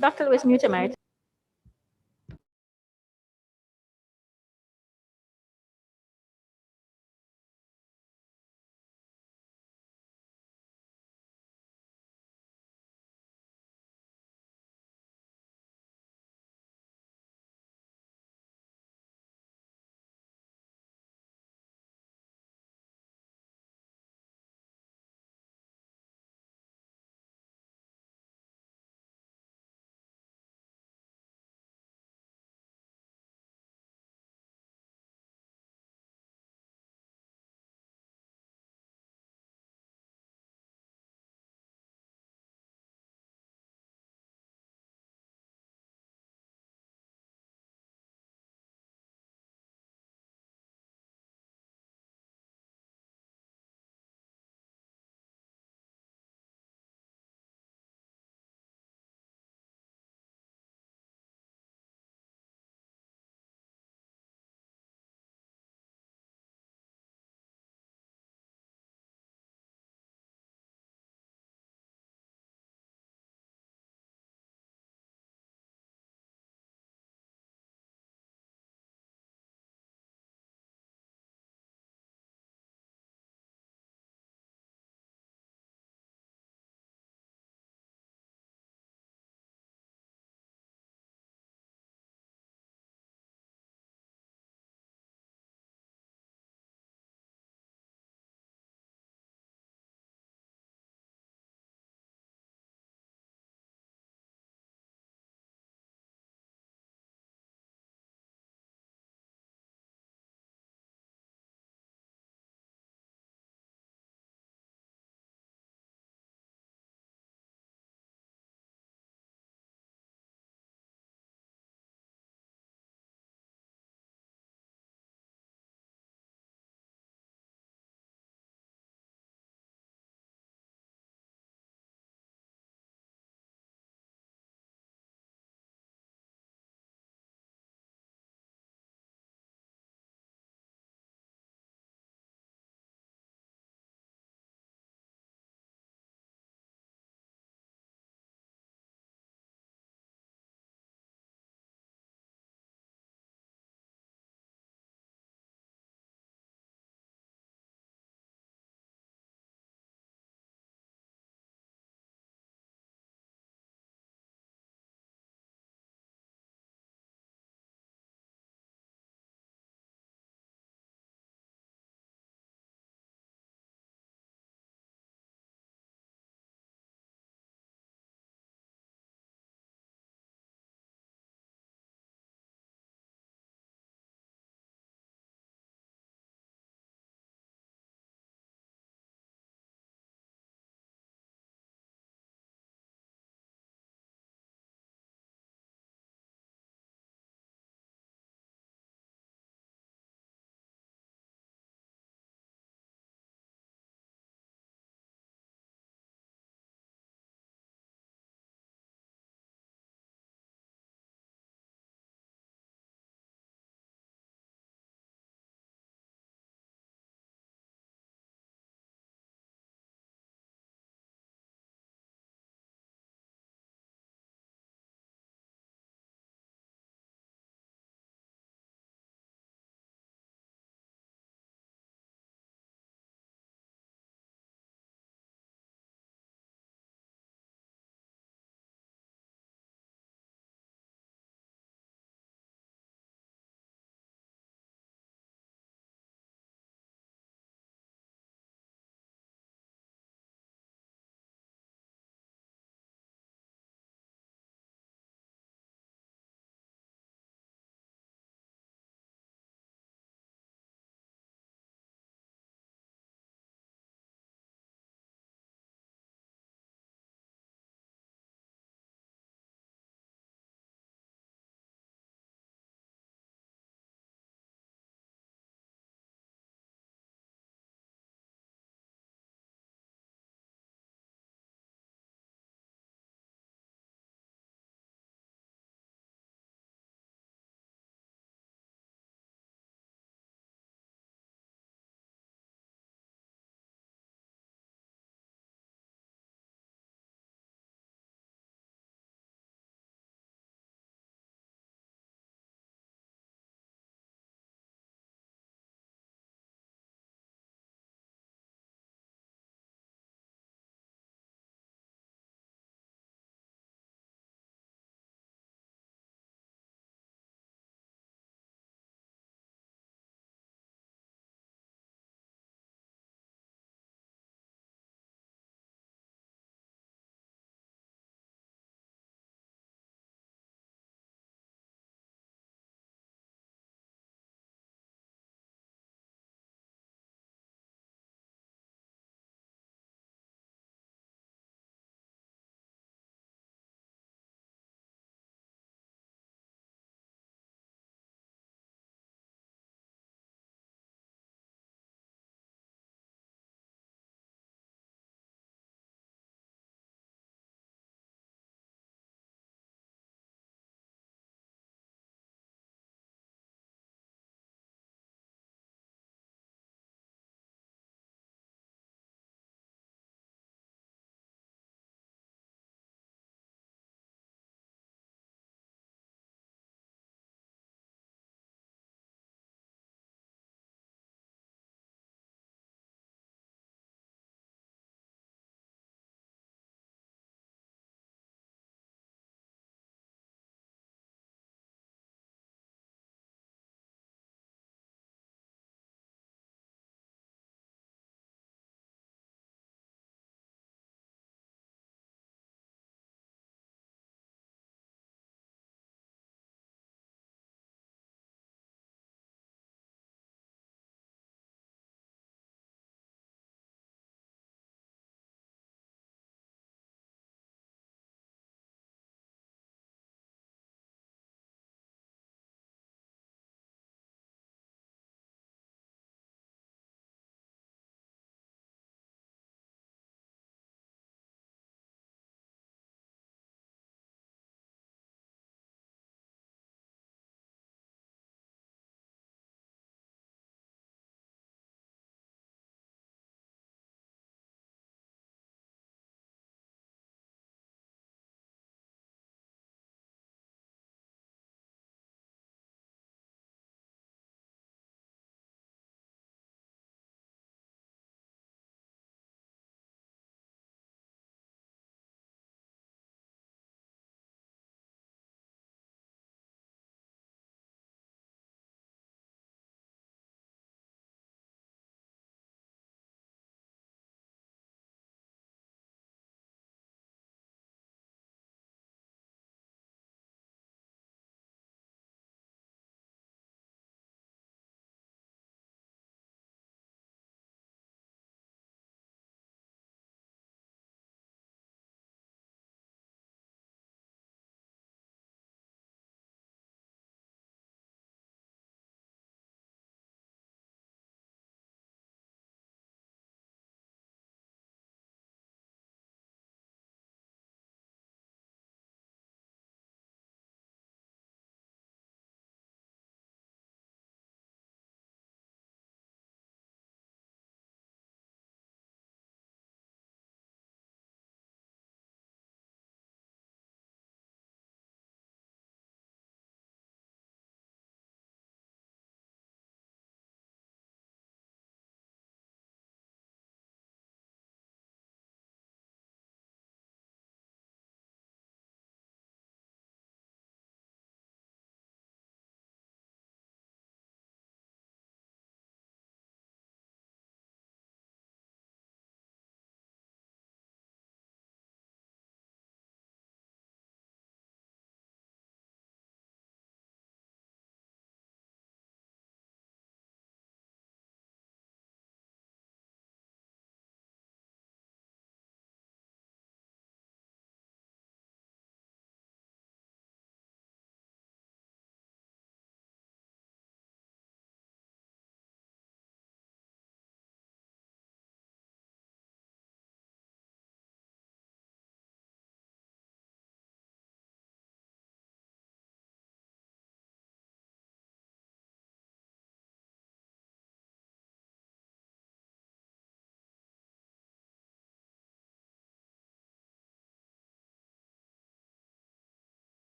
Dr. Lewis, mute your mic.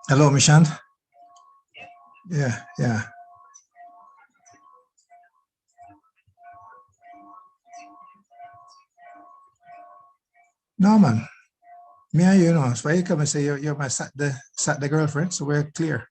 Hello, Mishan. Yeah. No, man. Me and you know. So why you come and say you're my Saturday girlfriend? So we're clear.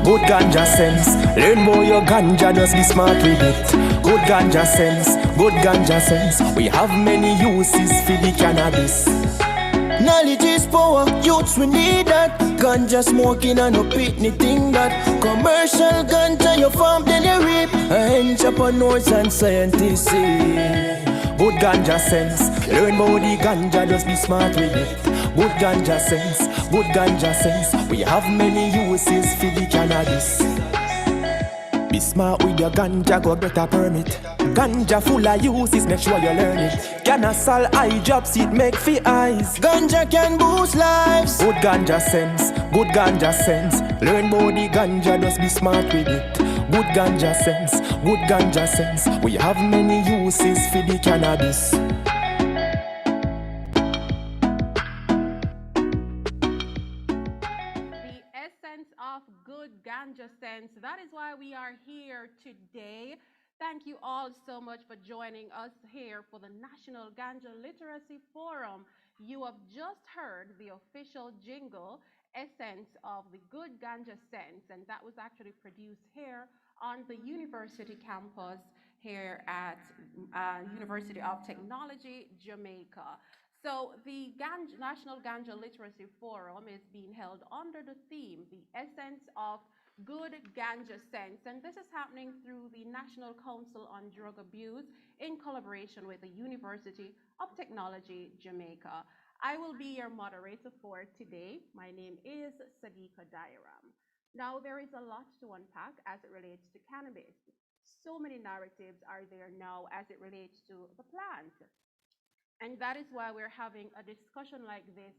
Good ganja sense. Learn more your ganja, just be smart with it. Good ganja sense, good ganja sense. We have many uses for the cannabis. Knowledge is power, youths we need that. Ganja smoking and no pitney thing that. Commercial ganja you farm then you reap. Entrepreneurs and scientists see. Good ganja sense, learn about the ganja, just be smart with it. Good ganja sense, good ganja sense. We have many uses for the cannabis. Be smart with your ganja, go get a permit. Ganja full of uses, make sure you learn it. Can solve eye drops, it make for eyes. Ganja can boost lives. Good ganja sense, good ganja sense. Learn about the ganja, just be smart with it. Good ganja sense, good ganja sense. We have many uses for the cannabis. The essence of good ganja sense. That is why we are here today. Thank you all so much for joining us here for the National Ganja Literacy Forum. You have just heard the official jingle, Essence of the Good Ganja Sense, and that was actually produced here on the university campus here at University of Technology, Jamaica. So the National Ganja Literacy Forum is being held under the theme, the essence of good ganja sense. And this is happening through the National Council on Drug Abuse in collaboration with the University of Technology, Jamaica. I will be your moderator for today. My name is Sadiqa Dairam. Now, there is a lot to unpack as it relates to cannabis. So many narratives are there now as it relates to the plant. And that is why we're having a discussion like this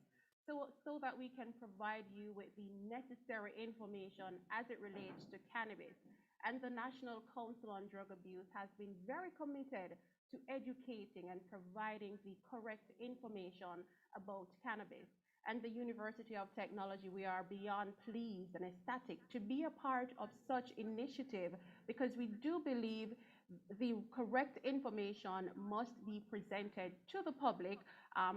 so that we can provide you with the necessary information as it relates to cannabis. And the National Council on Drug Abuse has been very committed to educating and providing the correct information about cannabis. And the University of Technology, we are beyond pleased and ecstatic to be a part of such initiative because we do believe the correct information must be presented to the public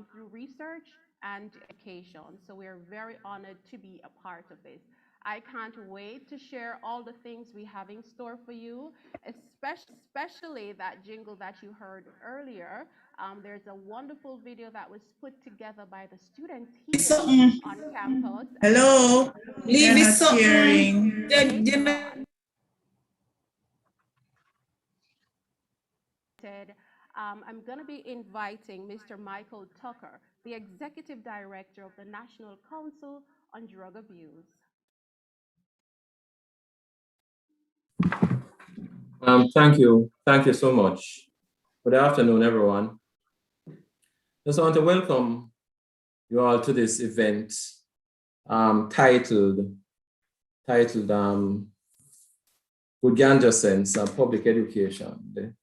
through research and education. So we are very honored to be a part of this. I can't wait to share all the things we have in store for you, especially that jingle that you heard earlier. There's a wonderful video that was put together by the students here on campus. Hello, leave me something. I'm going to be inviting Mr. Michael Tucker, the Executive Director of the National Council on Drug Abuse. Thank you. Thank you so much. Good afternoon, everyone. Just want to welcome you all to this event titled Good Ganja Sense and Public Education.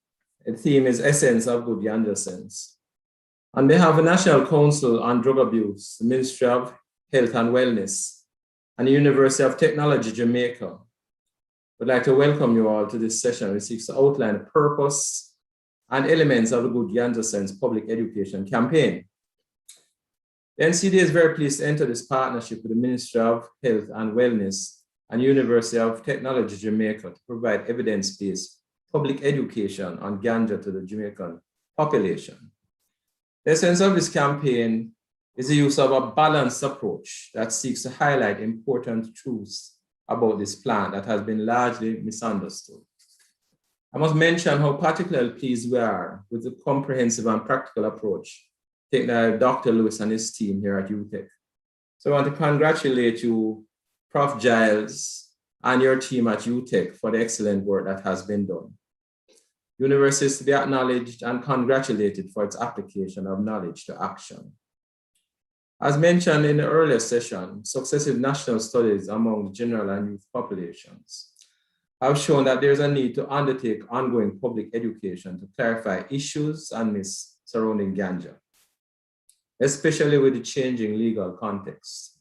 The theme is Essence of Good Ganja Sense. On behalf of the National Council on Drug Abuse, the Ministry of Health and Wellness, and the University of Technology, Jamaica, I'd like to welcome you all to this session which seeks to outline the purpose and elements of the Good Ganja Sense public education campaign. The NCD is very pleased to enter this partnership with the Ministry of Health and Wellness and University of Technology, Jamaica to provide evidence-based public education on ganja to the Jamaican population. The essence of this campaign is the use of a balanced approach that seeks to highlight important truths about this plant that has been largely misunderstood. I must mention how particularly pleased we are with the comprehensive and practical approach taken by Dr. Lewis and his team here at UTech. So I want to congratulate you, Prof. Giles, and your team at UTech for the excellent work that has been done. University is to be acknowledged and congratulated for its application of knowledge to action. As mentioned in the earlier session, successive national studies among the general and youth populations have shown that there is a need to undertake ongoing public education to clarify issues and myths surrounding ganja, especially with the changing legal context.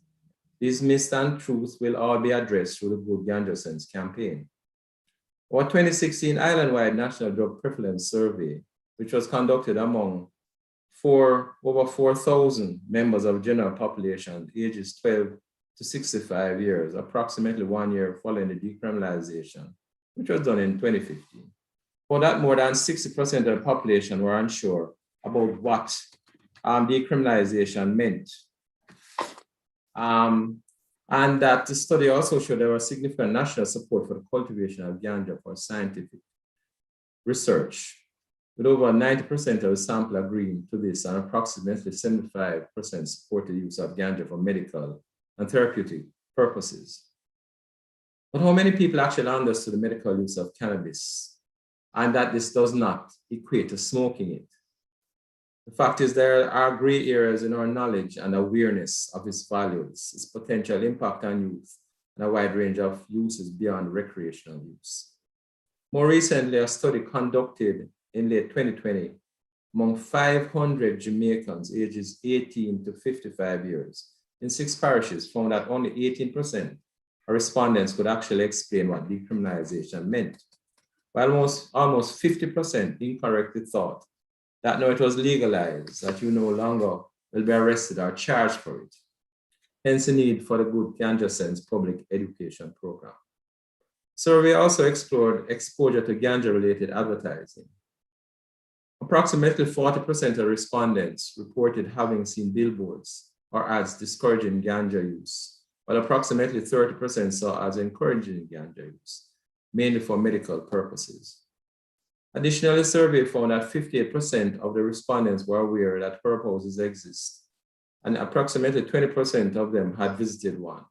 These myths and truths will all be addressed through the Good Ganja Sense campaign. Our 2016 island-wide National Drug Prevalence Survey, which was conducted among over 4,000 members of general population ages 12 to 65 years, approximately 1 year following the decriminalization, which was done in 2015. For that, more than 60% of the population were unsure about what decriminalization meant. And that the study also showed there was significant national support for the cultivation of ganja for scientific research, with over 90% of the sample agreeing to this, and approximately 75% support the use of ganja for medical and therapeutic purposes. But how many people actually understood the medical use of cannabis, and that this does not equate to smoking it? The fact is, there are gray areas in our knowledge and awareness of its values, its potential impact on youth, and a wide range of uses beyond recreational use. More recently, a study conducted in late 2020 among 500 Jamaicans ages 18 to 55 years in 6 parishes found that only 18% of respondents could actually explain what decriminalization meant, while almost 50% incorrectly thought that now it was legalized, that you no longer will be arrested or charged for it. Hence the need for the Good Ganja Sense public education program. Survey also explored exposure to ganja-related advertising. Approximately 40% of respondents reported having seen billboards or ads discouraging ganja use, while approximately 30% saw ads encouraging ganja use, mainly for medical purposes. Additionally, the survey found that 58% of the respondents were aware that herb houses exist, and approximately 20% of them had visited one.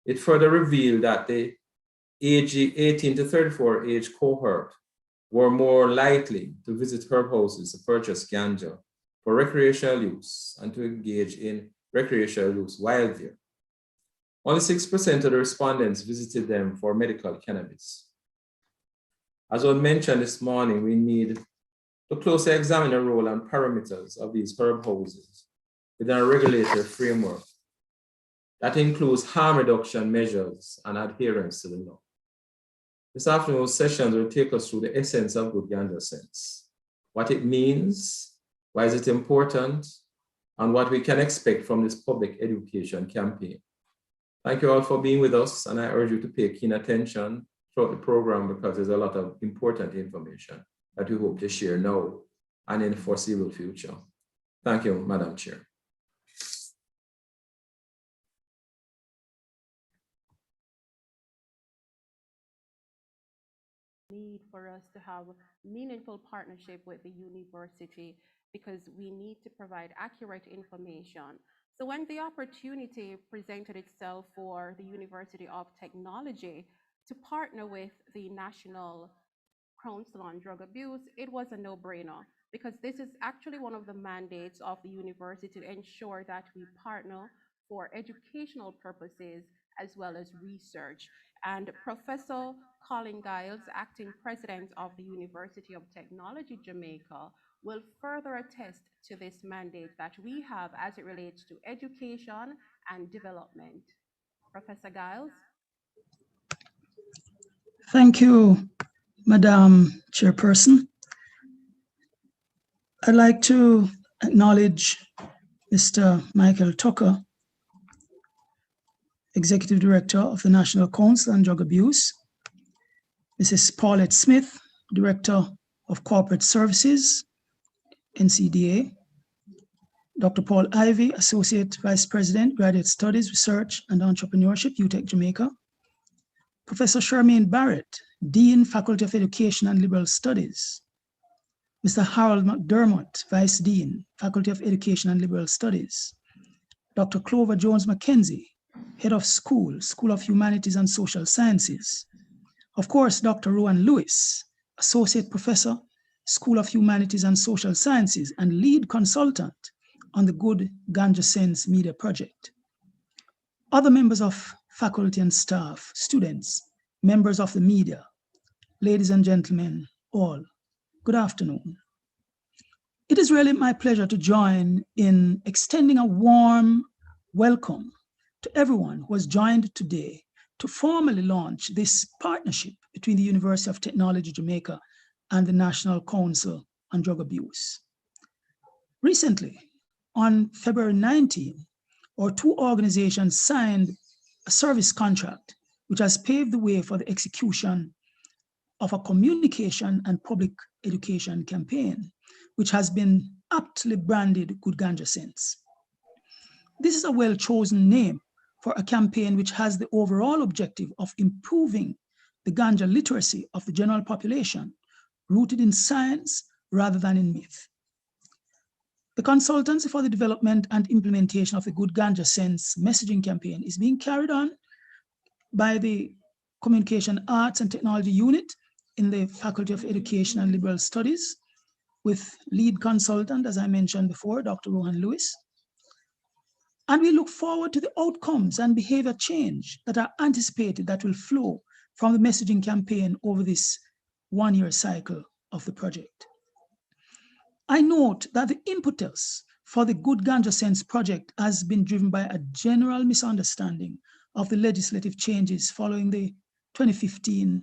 It further revealed that the age 18 to 34 age cohort were more likely to visit herb houses to purchase ganja for recreational use and to engage in recreational use while there. Only 6% of the respondents visited them for medical cannabis. As was mentioned this morning, we need to closely examine the role and parameters of these herb houses within a regulatory framework that includes harm reduction measures and adherence to the law. This afternoon's sessions will take us through the essence of Good Ganja Sense, what it means, why is it important, and what we can expect from this public education campaign. Thank you all for being with us, and I urge you to pay keen attention throughout the program because there's a lot of important information that we hope to share now and in the foreseeable future. Thank you, Madam Chair. Need for us to have meaningful partnership with the university because we need to provide accurate information. So when the opportunity presented itself for the University of Technology to partner with the National Council on Drug Abuse, it was a no-brainer because this is actually one of the mandates of the university to ensure that we partner for educational purposes as well as research. And Professor Colin Giles, acting president of the University of Technology Jamaica, will further attest to this mandate that we have as it relates to education and development. Professor Giles. Thank you, Madam Chairperson. I'd like to acknowledge Mr. Michael Tucker, Executive Director of the National Council on Drug Abuse, Mrs. Paulette Smith, Director of Corporate Services, NCDA, Dr. Paul Ivy, Associate Vice President, Graduate Studies, Research and Entrepreneurship, UTech Jamaica, Professor Charmaine Barrett, Dean, Faculty of Education and Liberal Studies, Mr. Harold McDermott, Vice Dean, Faculty of Education and Liberal Studies, Dr. Clover Jones-McKenzie, Head of School, School of Humanities and Social Sciences. Of course, Dr. Rowan Lewis, Associate Professor, School of Humanities and Social Sciences and Lead Consultant on the Good Ganja Sense Media Project. Other members of faculty and staff, students, members of the media, ladies and gentlemen, all, good afternoon. It is really my pleasure to join in extending a warm welcome to everyone who has joined today to formally launch this partnership between the University of Technology Jamaica and the National Council on Drug Abuse. Recently, on February 19, our two organizations signed a service contract which has paved the way for the execution of a communication and public education campaign, which has been aptly branded Good Ganja Sense. This is a well-chosen name for a campaign which has the overall objective of improving the ganja literacy of the general population, rooted in science rather than in myth. The consultancy for the development and implementation of the Good Ganja Sense messaging campaign is being carried on by the Communication Arts and Technology Unit in the Faculty of Education and Liberal Studies, with lead consultant, as I mentioned before, Dr. Rohan Lewis. And we look forward to the outcomes and behavior change that are anticipated that will flow from the messaging campaign over this one-year cycle of the project. I note that the impetus for the Good Ganja Sense project has been driven by a general misunderstanding of the legislative changes following the 2015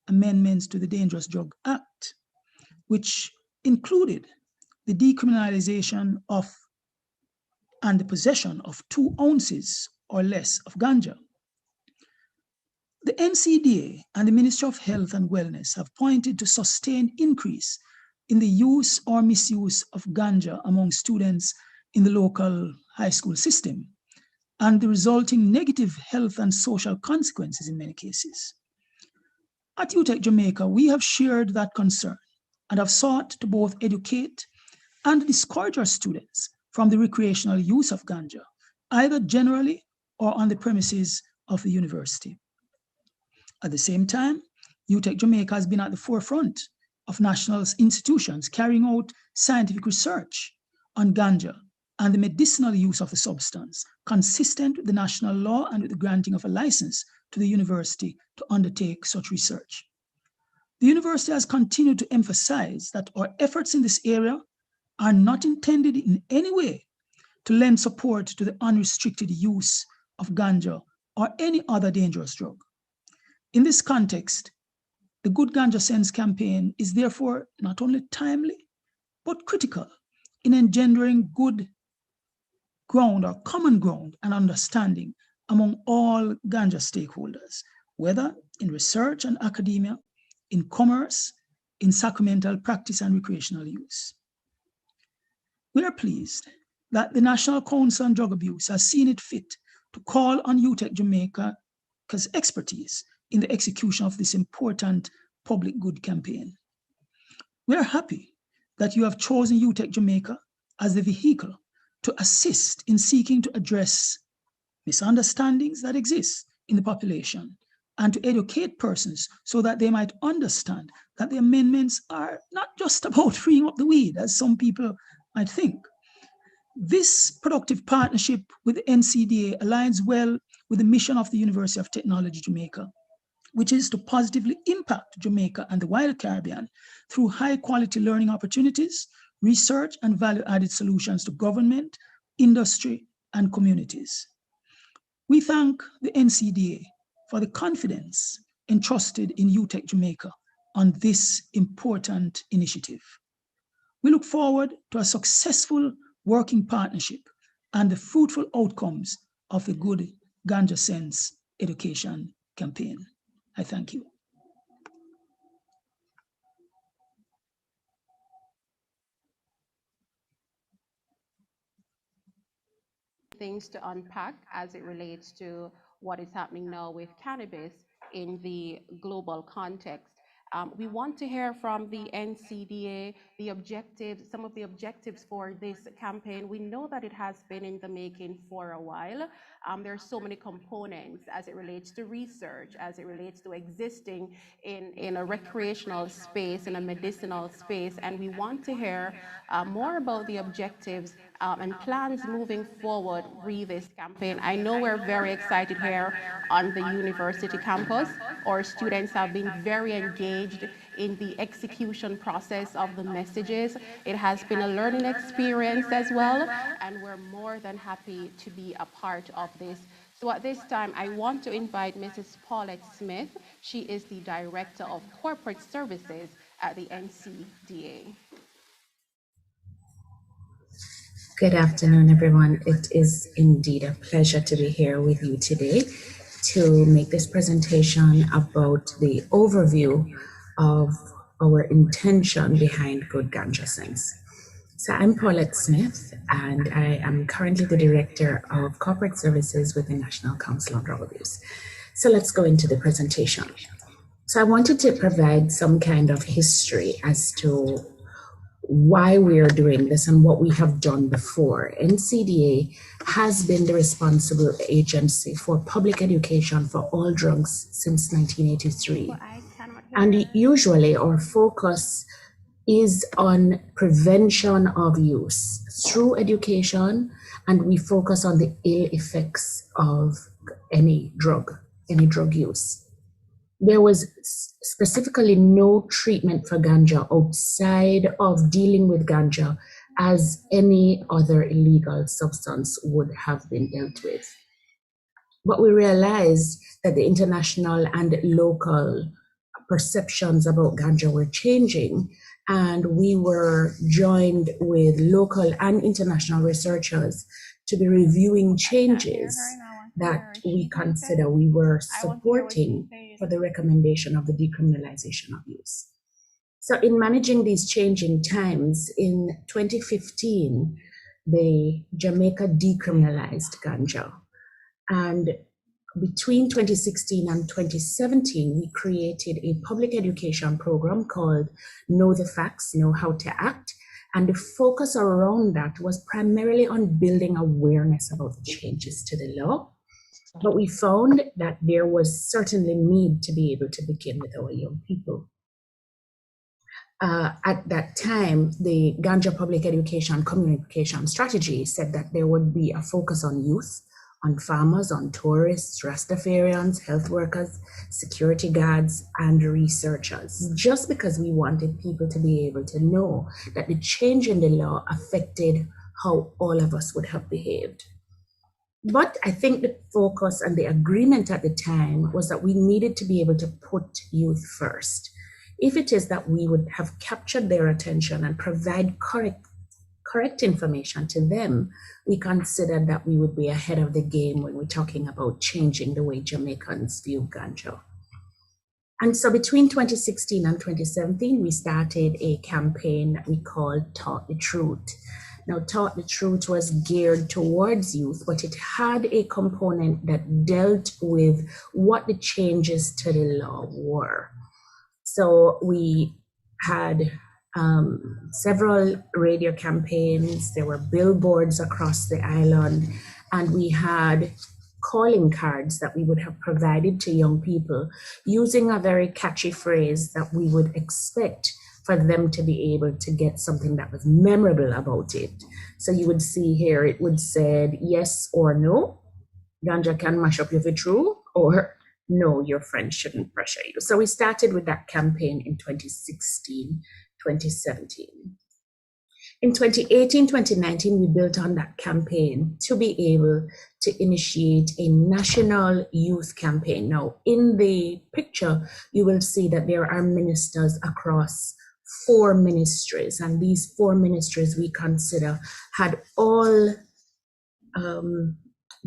amendments to the Dangerous Drug Act, which included the decriminalization of and the possession of 2 ounces or less of ganja. The NCDA and the Ministry of Health and Wellness have pointed to sustained increase in the use or misuse of ganja among students in the local high school system, and the resulting negative health and social consequences in many cases. At UTech Jamaica, we have shared that concern and have sought to both educate and discourage our students from the recreational use of ganja, either generally or on the premises of the university. At the same time, UTech Jamaica has been at the forefront of national institutions carrying out scientific research on ganja and the medicinal use of the substance, consistent with the national law and with the granting of a license to the university to undertake such research. The university has continued to emphasize that our efforts in this area are not intended in any way to lend support to the unrestricted use of ganja or any other dangerous drug. In this context, the Good Ganja Sense campaign is therefore not only timely, but critical in engendering good ground or common ground and understanding among all ganja stakeholders, whether in research and academia, in commerce, in sacramental practice and recreational use. We are pleased that the National Council on Drug Abuse has seen it fit to call on UTech Jamaica's expertise in the execution of this important public good campaign. We are happy that you have chosen UTech Jamaica as the vehicle to assist in seeking to address misunderstandings that exist in the population and to educate persons so that they might understand that the amendments are not just about freeing up the weed, as some people might think. This productive partnership with the NCDA aligns well with the mission of the University of Technology Jamaica, which is to positively impact Jamaica and the wider Caribbean through high-quality learning opportunities, research, and value-added solutions to government, industry, and communities. We thank the NCDA for the confidence entrusted in UTech Jamaica on this important initiative. We look forward to a successful working partnership and the fruitful outcomes of the Good Ganja Sense education campaign. I thank you. Things to unpack as it relates to what is happening now with cannabis in the global context. We want to hear from the NCDA, the objectives, some of the objectives for this campaign. We know that it has been in the making for a while. There are so many components as it relates to research, as it relates to existing in a recreational space, in a medicinal space, and we want to hear more about the objectives and plans moving forward with this campaign. I know we're very excited here on the university campus. Our students have been very engaged in the execution process of the messages. It has been a learning experience as well, and we're more than happy to be a part of this. So at this time, I want to invite Mrs. Paulette Smith. She is the Director of Corporate Services at the NCDA. Good afternoon, everyone. It is indeed a pleasure to be here with you today to make this presentation about the overview of our intention behind Good Ganja Sense. So I'm Paulette Smith, and I am currently the Director of Corporate Services with the National Council on Drug Abuse. So let's go into the presentation. So I wanted to provide some kind of history as to why we are doing this and what we have done before. NCDA has been the responsible agency for public education for all drugs since 1983. And usually our focus is on prevention of use through education, and we focus on the ill effects of any drug use. There was specifically no treatment for ganja outside of dealing with ganja as any other illegal substance would have been dealt with. But we realized that the international and local perceptions about ganja were changing, and we were joined with local and international researchers to be reviewing changes that we consider we were supporting for the recommendation of the decriminalization of use. So in managing these changing times, in 2015, Jamaica decriminalized ganja. And between 2016 and 2017, we created a public education program called Know the Facts, Know How to Act. And the focus around that was primarily on building awareness about the changes to the law. But we found that there was certainly need to be able to begin with our young people. At that time, the Ganja Public Education Communication Strategy said that there would be a focus on youth, on farmers, on tourists, Rastafarians, health workers, security guards, and researchers, just because we wanted people to be able to know that the change in the law affected how all of us would have behaved. But I think the focus and the agreement at the time was that we needed to be able to put youth first. If it is that we would have captured their attention and provide correct information to them, we considered that we would be ahead of the game when we're talking about changing the way Jamaicans view ganja. And so between 2016 and 2017, we started a campaign that we called Talk the Truth. Now, Talk the Truth was geared towards youth, but it had a component that dealt with what the changes to the law were. So we had several radio campaigns, there were billboards across the island, and we had calling cards that we would have provided to young people using a very catchy phrase that we would expect for them to be able to get something that was memorable about it. So you would see here, it would say yes or no, ganja can mash up your true, or no, your friends shouldn't pressure you. So we started with that campaign in 2016, 2017. In 2018, 2019, we built on that campaign to be able to initiate a national youth campaign. Now, in the picture, you will see that there are ministers across 4 ministries, and these 4 ministries we consider had all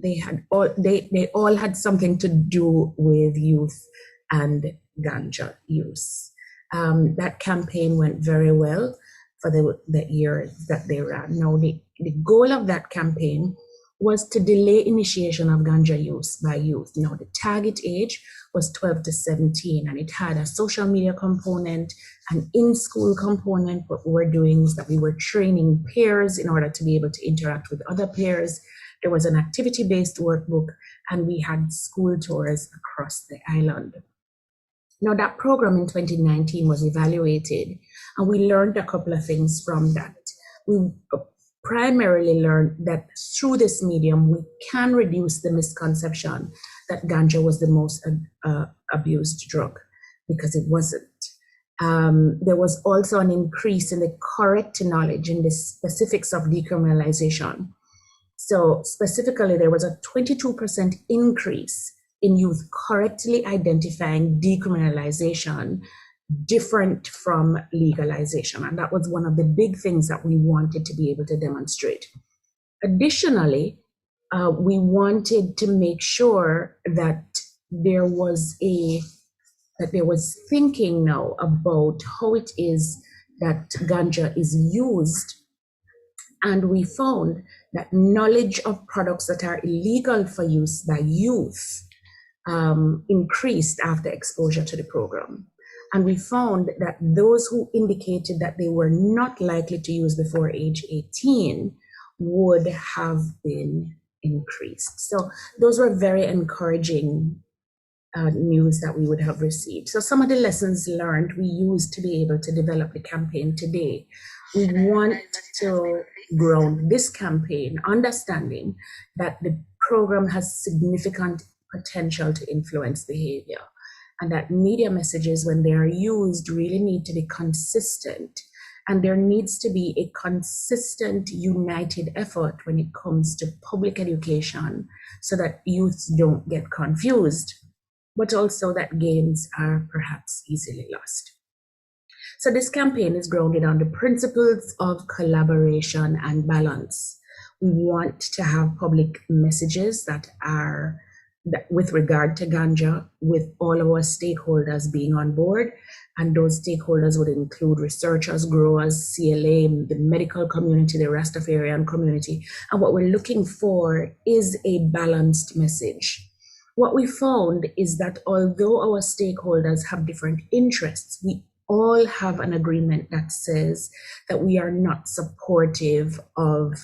they all had something to do with youth and ganja use. That campaign went very well for the year that they ran. Now, the goal of that campaign was to delay initiation of ganja use by youth. Now, the target age was 12 to 17, and it had a social media component, an in-school component. What we were doing is that we were training peers in order to be able to interact with other peers. There was an activity-based workbook, and we had school tours across the island. Now, that program in 2019 was evaluated, and we learned a couple of things from that. We primarily learned that through this medium, we can reduce the misconception that ganja was the most abused drug, because it wasn't. There was also an increase in the correct knowledge in the specifics of decriminalization. So specifically, there was a 22% increase in youth correctly identifying decriminalization different from legalization. And that was one of the big things that we wanted to be able to demonstrate. Additionally, we wanted to make sure that there was thinking now about how it is that ganja is used. And we found that knowledge of products that are illegal for use by youth increased after exposure to the program. And we found that those who indicated that they were not likely to use before age 18 would have been increased. So those were very encouraging news that we would have received. So some of the lessons learned we used to be able to develop the campaign today. We want to ground this campaign, understanding that the program has significant potential to influence behavior, and that media messages, when they are used, really need to be consistent. And there needs to be a consistent, united effort when it comes to public education so that youths don't get confused, but also that gains are perhaps easily lost. So this campaign is grounded on the principles of collaboration and balance. We want to have public messages that are with regard to ganja, with all of our stakeholders being on board. And those stakeholders would include researchers, growers, CLA, the medical community, the Rastafarian community. And what we're looking for is a balanced message. What we found is that although our stakeholders have different interests, we all have an agreement that says that we are not supportive of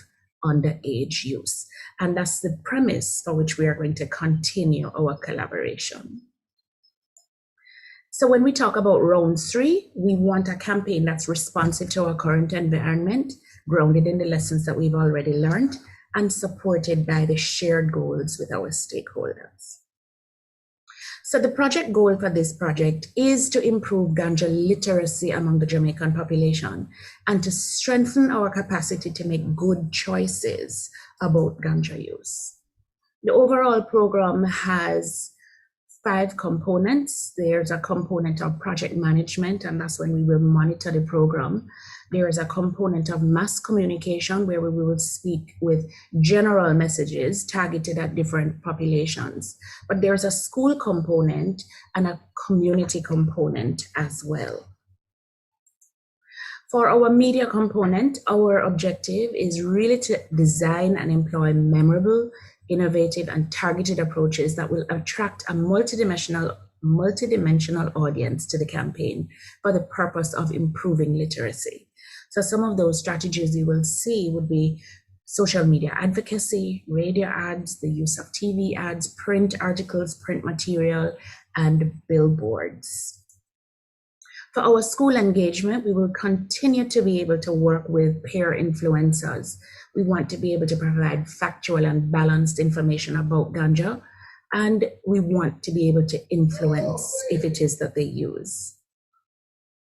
underage use. And that's the premise for which we are going to continue our collaboration. So when we talk about round 3, we want a campaign that's responsive to our current environment, grounded in the lessons that we've already learned, and supported by the shared goals with our stakeholders. So the project goal for this project is to improve ganja literacy among the Jamaican population and to strengthen our capacity to make good choices about ganja use. The overall program has 5 components. There's a component of project management, and that's when we will monitor the program. There is a component of mass communication, where we will speak with general messages targeted at different populations. But there's a school component and a community component as well. For our media component, our objective is really to design and employ memorable, innovative, and targeted approaches that will attract a multidimensional audience to the campaign for the purpose of improving literacy. So some of those strategies you will see would be social media advocacy, radio ads, the use of TV ads, print articles, print material, and billboards. For our school engagement, we will continue to be able to work with peer influencers. We want to be able to provide factual and balanced information about ganja, and we want to be able to influence if it is that they use.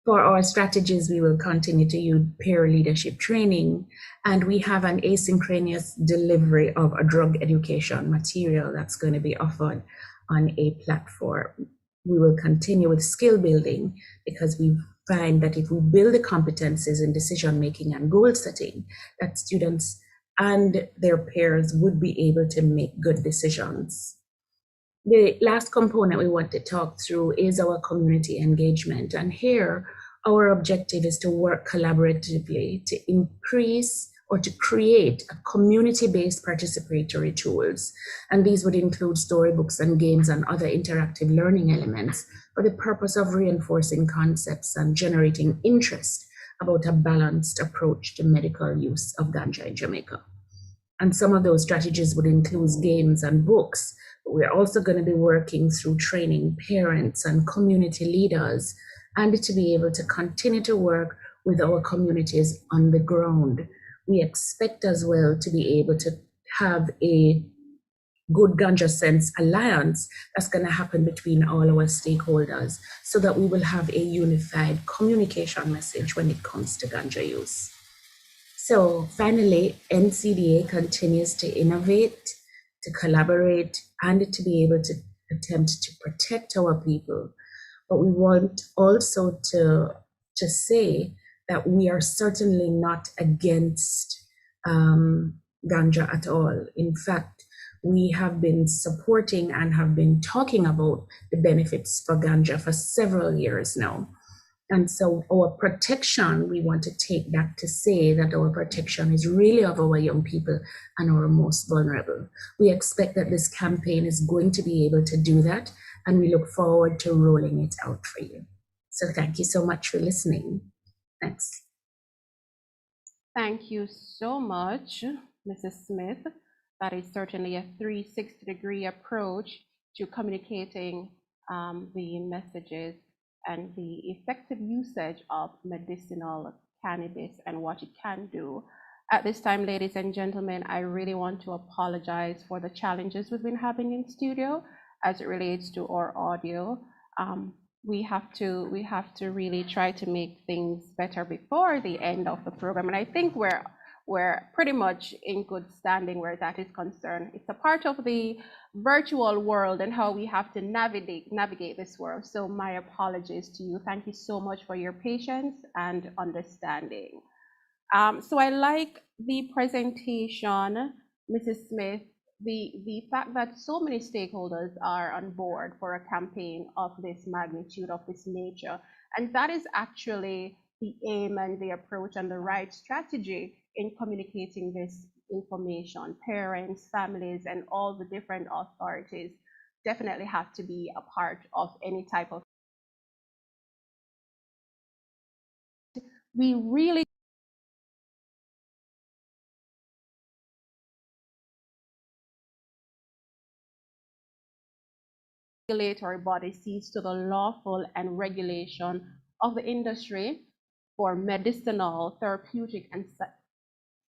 For our strategies, we will continue to use peer leadership training, and we have an asynchronous delivery of a drug education material that's going to be offered on a platform. We will continue with skill building, because we find that if we build the competencies in decision making and goal setting, that students and their peers would be able to make good decisions. The last component we want to talk through is our community engagement. And here, our objective is to work collaboratively to increase or to create a community-based participatory tools. And these would include storybooks and games and other interactive learning elements for the purpose of reinforcing concepts and generating interest about a balanced approach to medical use of ganja in Jamaica. And some of those strategies would include games and books. But we're also going to be working through training parents and community leaders, and to be able to continue to work with our communities on the ground. We expect as well to be able to have a Good Ganja Sense alliance that's going to happen between all our stakeholders, so that we will have a unified communication message when it comes to ganja use. So finally, NCDA continues to innovate, to collaborate, and to be able to attempt to protect our people. But we want also to say that we are certainly not against ganja at all. In fact, we have been supporting and have been talking about the benefits for ganja for several years now. And so our protection, we want to take that to say that our protection is really of our young people and our most vulnerable. We expect that this campaign is going to be able to do that, and we look forward to rolling it out for you. So thank you so much for listening. Thanks. Thank you so much, Mrs. Smith. That is certainly a 360-degree approach to communicating the messages and the effective usage of medicinal cannabis and what it can do. At this time, ladies and gentlemen, I really want to apologize for the challenges we've been having in studio as it relates to our audio. We have to really try to make things better before the end of the program, and I think we're pretty much in good standing where that is concerned. It's a part of the virtual world and how we have to navigate this world. So my apologies to you. Thank you so much for your patience and understanding. So I like the presentation, Mrs. Smith, the fact that so many stakeholders are on board for a campaign of this magnitude, of this nature. And that is actually the aim and the approach and the right strategy in communicating this information. Parents, families, and all the different authorities definitely have to be a part of any type of. We really regulatory body sees to the lawful and regulation of the industry for medicinal, therapeutic, and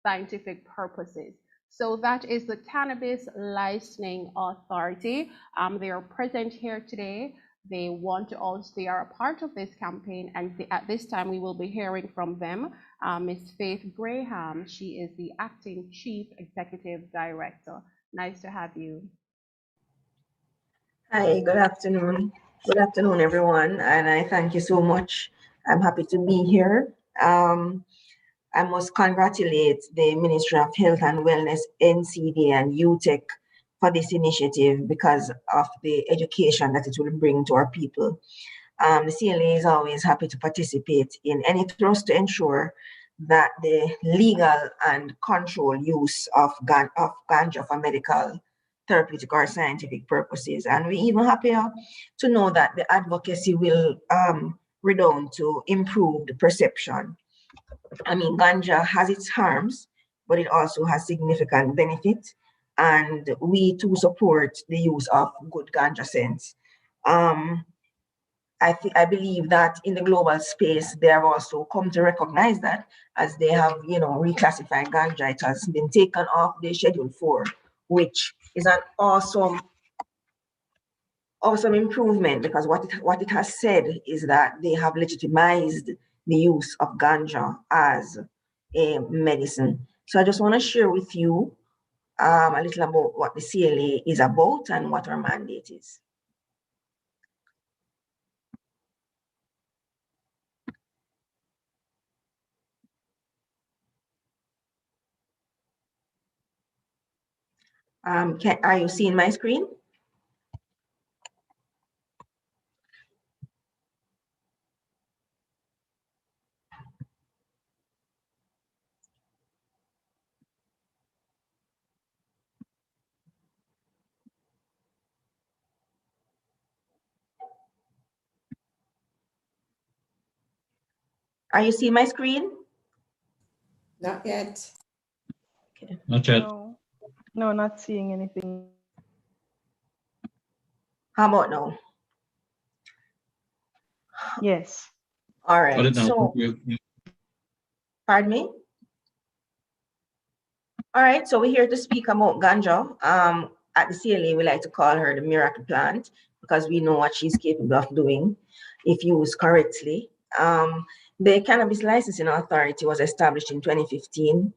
scientific purposes. So that is the Cannabis Licensing Authority. They are present here today. They are a part of this campaign, and at this time we will be hearing from them. Ms. Faith Graham, she is the Acting Chief Executive Director. Nice to have you. Hi, good afternoon. Good afternoon, everyone, and I thank you so much. I'm happy to be here. I must congratulate the Ministry of Health and Wellness, NCD, and UTEC for this initiative because of the education that it will bring to our people. The CLA is always happy to participate in any thrust to ensure that the legal and controlled use of ganja for medical, therapeutic, or scientific purposes. And we're even happier to know that the advocacy will redound to improve the perception. I mean, ganja has its harms, but it also has significant benefits. And we too support the use of good ganja sense. I believe that in the global space, they have also come to recognize that as they have, reclassified ganja, it has been taken off the Schedule 4, which is an awesome improvement, because what it has said is that they have legitimized the use of ganja as a medicine. So I just want to share with you a little about what the CLA is about and what our mandate is. Are you seeing my screen? Are you seeing my screen? Not yet. Okay. Not yet. No, not seeing anything. How about now? Yes. All Got right. it now. So, Thank you. pardon me? All right, so we're here to speak about ganja. At the CLA, we like to call her the miracle plant because we know what she's capable of doing if used correctly. The Cannabis Licensing Authority was established in 2015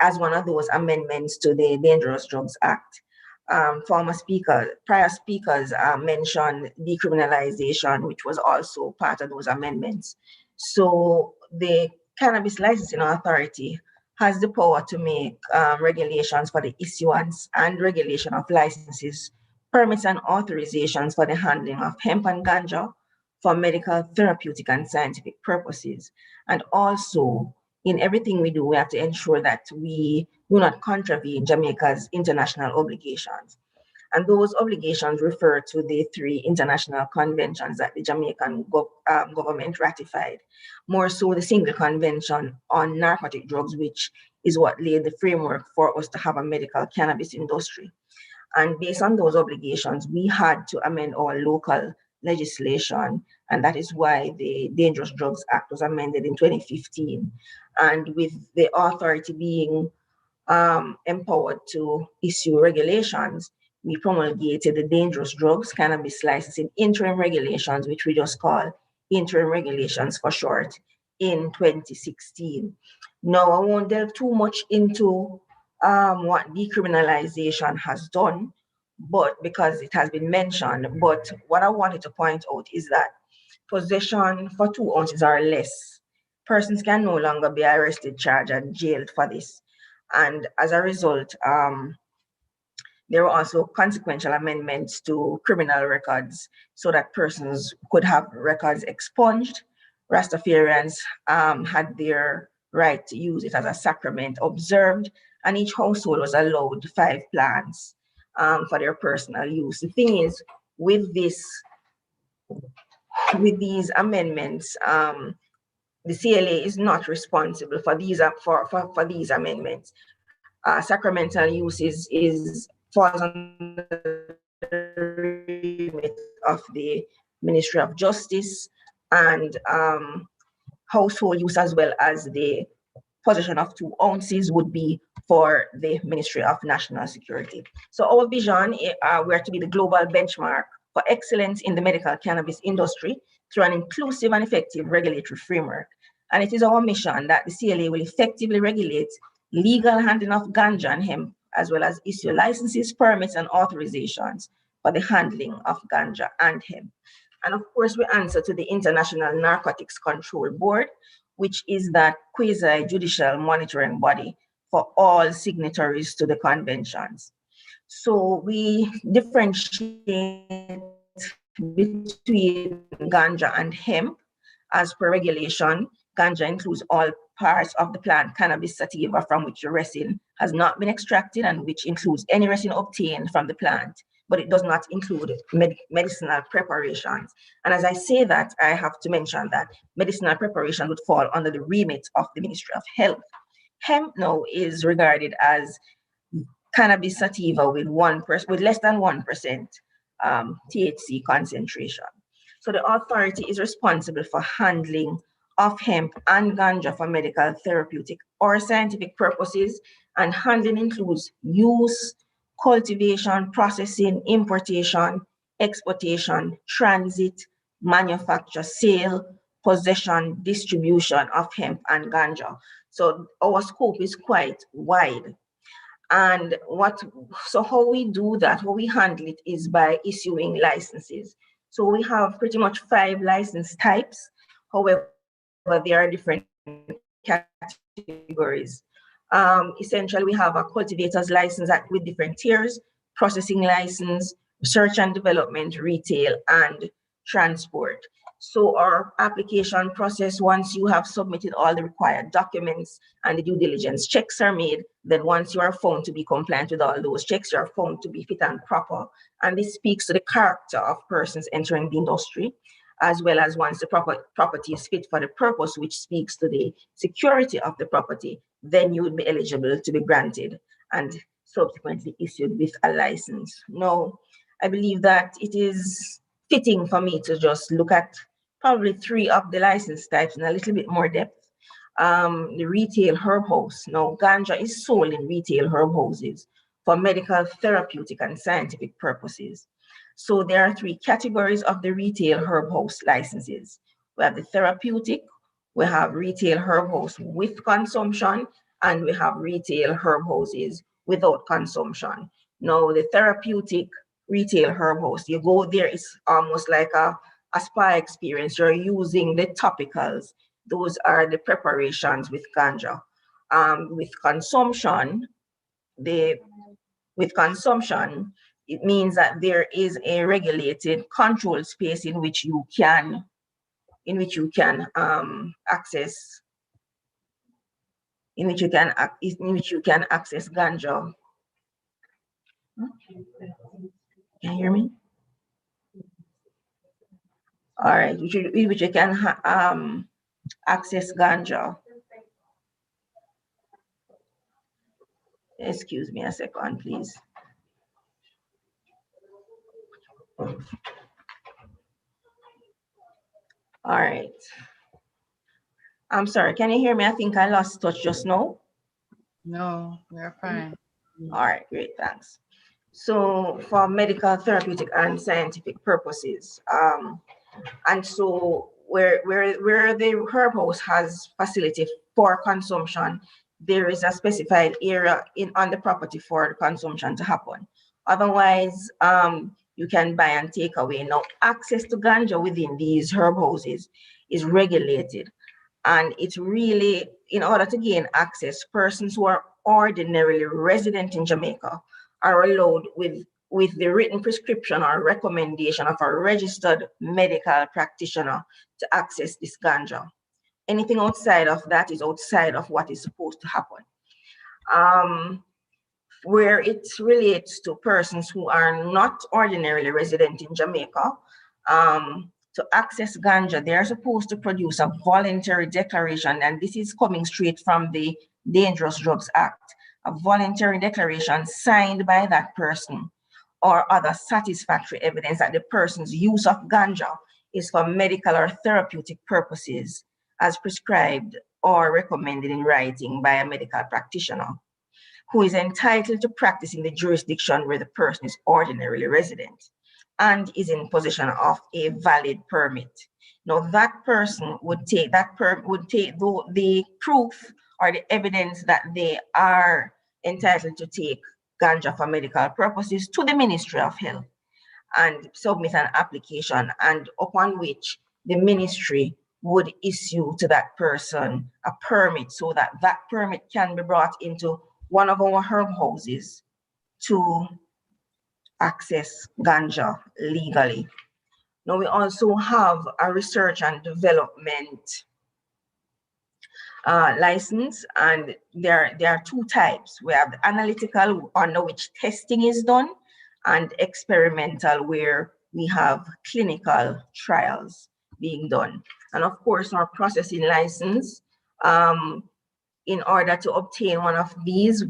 as one of those amendments to the Dangerous Drugs Act. Prior speakers mentioned decriminalization, which was also part of those amendments. So the Cannabis Licensing Authority has the power to make regulations for the issuance and regulation of licenses, permits, and authorizations for the handling of hemp and ganja for medical, therapeutic, and scientific purposes. And also, in everything we do, we have to ensure that we do not contravene Jamaica's international obligations. And those obligations refer to the 3 international conventions that the Jamaican government ratified. More so the single convention on narcotic drugs, which is what laid the framework for us to have a medical cannabis industry. And based on those obligations, we had to amend our local legislation. And that is why the Dangerous Drugs Act was amended in 2015. And with the authority being empowered to issue regulations, we promulgated the Dangerous Drugs Cannabis Licensing Interim Regulations, which we just call Interim Regulations for short, in 2016. Now, I won't delve too much into what decriminalization has done, but because it has been mentioned, but what I wanted to point out is that possession for 2 ounces or less, persons can no longer be arrested, charged, and jailed for this. And as a result, there were also consequential amendments to criminal records so that persons could have records expunged. Rastafarians had their right to use it as a sacrament observed, and each household was allowed 5 plants for their personal use. The thing is, with these amendments, the CLA is not responsible for these amendments. Sacramental use falls under the remit of the Ministry of Justice, and household use as well as the possession of 2 ounces would be for the Ministry of National Security. So our vision, we are to be the global benchmark for excellence in the medical cannabis industry through an inclusive and effective regulatory framework. And it is our mission that the CLA will effectively regulate legal handling of ganja and hemp, as well as issue licenses, permits, and authorizations for the handling of ganja and hemp. And of course, we answer to the International Narcotics Control Board, which is that quasi-judicial monitoring body for all signatories to the conventions. So we differentiate between ganja and hemp. As per regulation, ganja includes all parts of the plant cannabis sativa from which the resin has not been extracted, and which includes any resin obtained from the plant, but it does not include medicinal preparations. And as I say that, I have to mention that medicinal preparation would fall under the remit of the Ministry of Health. Hemp now is regarded as cannabis sativa with less than 1% THC concentration. So the authority is responsible for handling of hemp and ganja for medical, therapeutic, or scientific purposes, and handling includes use, cultivation, processing, importation, exportation, transit, manufacture, sale, possession, distribution of hemp and ganja. So our scope is quite wide. And how we do that, how we handle it, is by issuing licenses. So we have pretty much 5 license types. However, there are different categories. Essentially, we have a cultivator's license with different tiers, processing license, research and development, retail, and transport. So our application process, once you have submitted all the required documents and the due diligence checks are made, then once you are found to be compliant with all those checks, you are found to be fit and proper. And this speaks to the character of persons entering the industry, as well as once the property is fit for the purpose, which speaks to the security of the property, then you would be eligible to be granted and subsequently issued with a license. Now, I believe that it is fitting for me to just look at probably 3 of the license types in a little bit more depth. The retail herb house. Now, ganja is sold in retail herb houses for medical, therapeutic, and scientific purposes. So there are 3 categories of the retail herb house licenses. We have the therapeutic, we have retail herb house with consumption, and we have retail herb houses without consumption. Now, the therapeutic retail herb house, you go there, it's almost like a spa experience. You're using the topicals. Those are the preparations with ganja. with consumption, it means that there is a regulated controlled space in which you can access ganja. Can you hear me? All right, which you can access ganja. Excuse me a second, please. All right. I'm sorry, can you hear me? I think I lost touch just now. No, we're fine. All right, great, thanks. So for medical, therapeutic, and scientific purposes, and so where the herb house has facility for consumption, there is a specified area on the property for the consumption to happen. Otherwise, you can buy and take away. Now, access to ganja within these herb houses is regulated. And it's really, in order to gain access, persons who are ordinarily resident in Jamaica are allowed with the written prescription or recommendation of a registered medical practitioner to access this ganja. Anything outside of that is outside of what is supposed to happen. Where it relates to persons who are not ordinarily resident in Jamaica, to access ganja, they are supposed to produce a voluntary declaration, and this is coming straight from the Dangerous Drugs Act, a voluntary declaration signed by that person or other satisfactory evidence that the person's use of ganja is for medical or therapeutic purposes as prescribed or recommended in writing by a medical practitioner who is entitled to practice in the jurisdiction where the person is ordinarily resident and is in possession of a valid permit. Now, that person would take the proof or the evidence that they are entitled to take ganja for medical purposes to the Ministry of Health and submit an application, and upon which the ministry would issue to that person a permit so that that permit can be brought into one of our herb houses to access ganja legally. Now, we also have a research and development license, and there are two types. We have the analytical, under which testing is done, and experimental, where we have clinical trials being done. And of course, our processing license, in order to obtain one of these,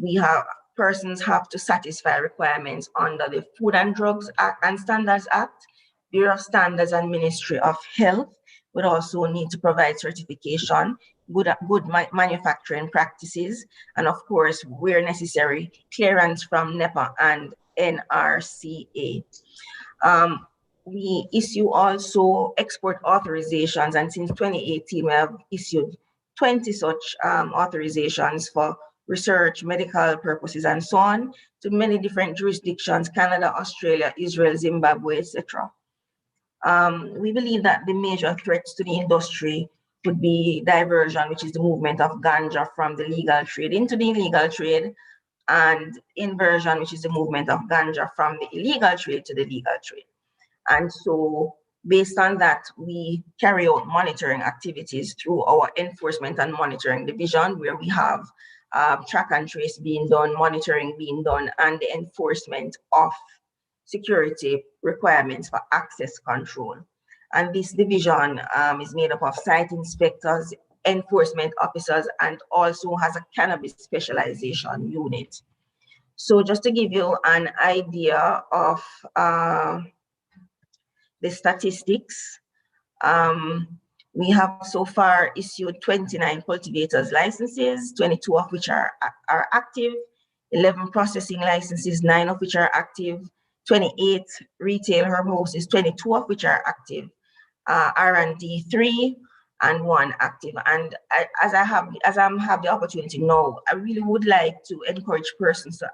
persons have to satisfy requirements under the Food and Drugs Act and Standards Act, Bureau of Standards, and Ministry of Health. Would also need to provide certification, good manufacturing practices, and of course, where necessary, clearance from NEPA and NRCA. We issue also export authorizations, and since 2018, we have issued 20 such authorizations for research, medical purposes, and so on, to many different jurisdictions: Canada, Australia, Israel, Zimbabwe, etc. We believe that the major threats to the industry would be diversion, which is the movement of ganja from the legal trade into the illegal trade, and inversion, which is the movement of ganja from the illegal trade to the legal trade. And so, based on that, we carry out monitoring activities through our Enforcement and Monitoring Division, where we have track and trace being done, monitoring being done, and the enforcement of security requirements for access control. And this division is made up of site inspectors, enforcement officers, and also has a cannabis specialization unit. So just to give you an idea of the statistics, we have so far issued 29 cultivators licenses, 22 of which are active, 11 processing licenses, 9 of which are active, 28 retail herb houses, 22 of which are active, R&D 3, and 1 active. And as I have the opportunity now, I really would like to encourage persons to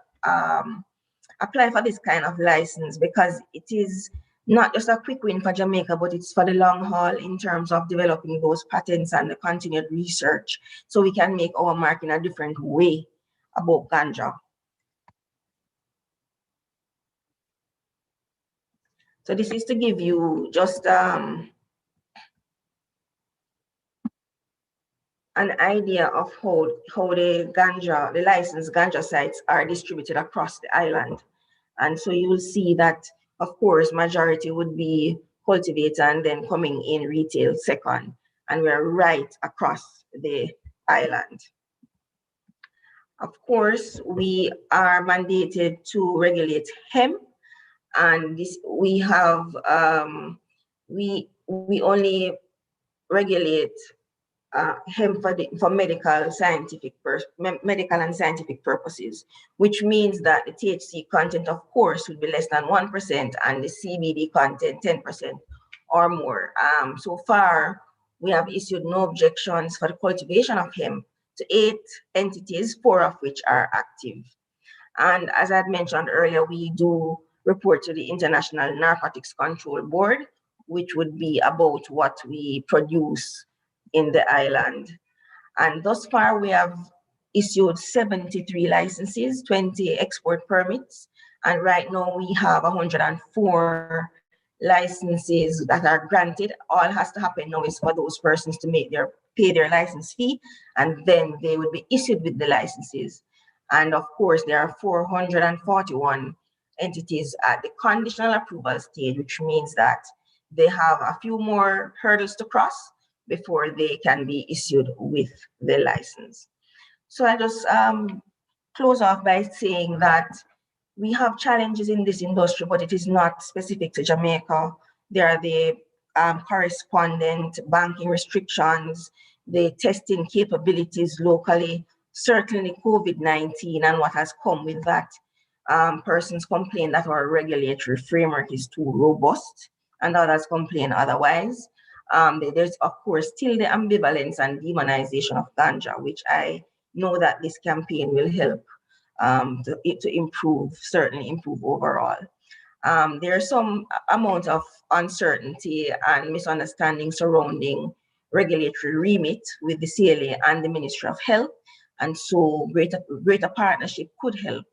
apply for this kind of license, because it is not just a quick win for Jamaica, but it's for the long haul in terms of developing those patents and the continued research so we can make our mark in a different way about ganja. So this is to give you just an idea of how the licensed ganja sites are distributed across the island. And so you will see that, of course, majority would be cultivator and then coming in retail second. And we're right across the island. Of course, we are mandated to regulate hemp, and this we have we only regulate hemp for medical and scientific purposes, which means that the THC content, of course, would be less than 1% and the CBD content 10% or more. So far, we have issued no objections for the cultivation of hemp to 8 entities, 4 of which are active. And as I had mentioned earlier, we do report to the International Narcotics Control Board, which would be about what we produce in the island. And thus far, we have issued 73 licenses, 20 export permits, and right now we have 104 licenses that are granted. All has to happen now is for those persons to pay their license fee, and then they will be issued with the licenses. And of course, there are 441 entities at the conditional approval stage, which means that they have a few more hurdles to cross before they can be issued with the license. So I just close off by saying that we have challenges in this industry, but it is not specific to Jamaica. There are the correspondent banking restrictions, the testing capabilities locally, certainly COVID-19 and what has come with that. Persons complain that our regulatory framework is too robust, and others complain otherwise. There's, of course, still the ambivalence and demonization of ganja, which I know that this campaign will help to improve, certainly improve overall. There's some amount of uncertainty and misunderstanding surrounding regulatory remit with the CLA and the Ministry of Health, and so greater partnership could help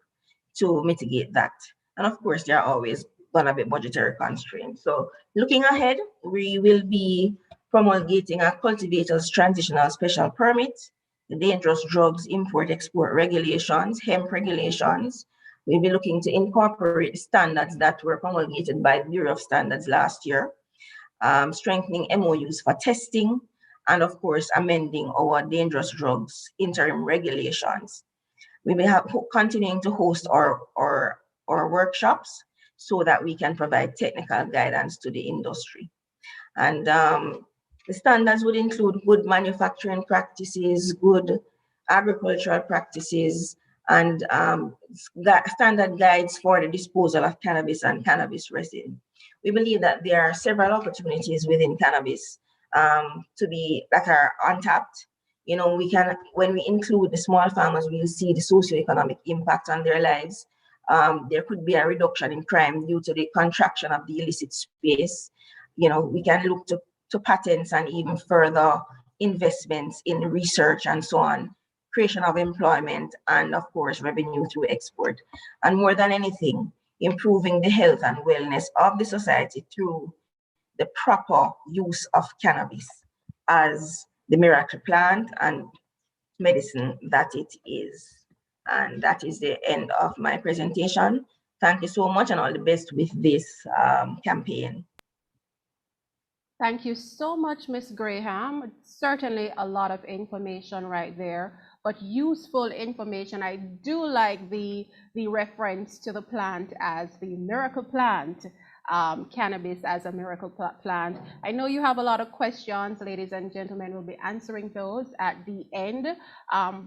to mitigate that. And of course, there are always going to be budgetary constraints. So looking ahead, we will be promulgating a cultivator's transitional special permit, the dangerous drugs import-export regulations, hemp regulations. We'll be looking to incorporate standards that were promulgated by the Bureau of Standards last year, strengthening MOUs for testing, and of course, amending our dangerous drugs interim regulations. We will have continuing to host our workshops so that we can provide technical guidance to the industry. And the standards would include good manufacturing practices, good agricultural practices, and standard guides for the disposal of cannabis and cannabis resin. We believe that there are several opportunities within cannabis that are untapped. You know, when we include the small farmers, we'll see the socioeconomic impact on their lives. There could be a reduction in crime due to the contraction of the illicit space. You know, we can look to patents and even further investments in research and so on, creation of employment, and of course, revenue through export. And more than anything, improving the health and wellness of the society through the proper use of cannabis as the miracle plant and medicine that it is. And that is the end of my presentation. Thank you so much, and all the best with this campaign. Thank you so much, Ms. Graham. Certainly a lot of information right there, but useful information. I do like the reference to the plant as the miracle plant, cannabis as a miracle plant. I know you have a lot of questions, ladies and gentlemen. We'll be answering those at the end,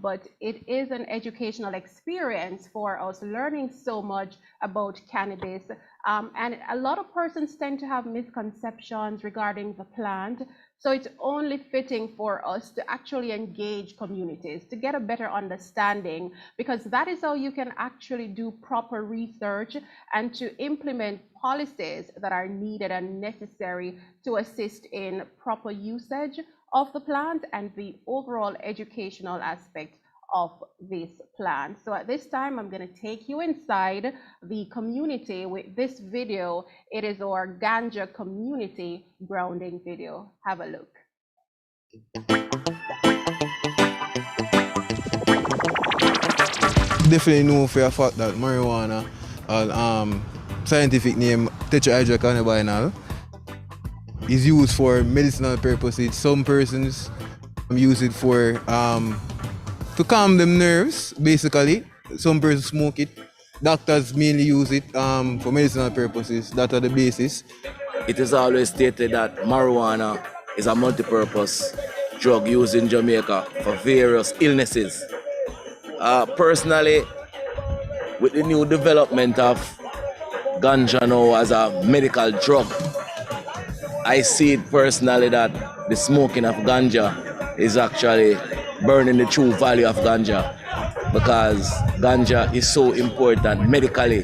but it is an educational experience for us, learning so much about cannabis. And a lot of persons tend to have misconceptions regarding the plant. So it's only fitting for us to actually engage communities to get a better understanding, because that is how you can actually do proper research and to implement policies that are needed and necessary to assist in proper usage of the plant and the overall educational aspect of this plant. So at this time, I'm going to take you inside the community with this video. It is our Ganja community grounding video. Have a look. Definitely know for a fact that marijuana, scientific name tetrahydrocannabinol, is used for medicinal purposes. Some persons use it for to calm them nerves, basically. Some persons smoke it. Doctors mainly use it for medicinal purposes. That are the basis. It is always stated that marijuana is a multi-purpose drug used in Jamaica for various illnesses. Personally, with the new development of ganja now as a medical drug, I see it personally that the smoking of ganja is actually burning the true value of ganja, because ganja is so important medically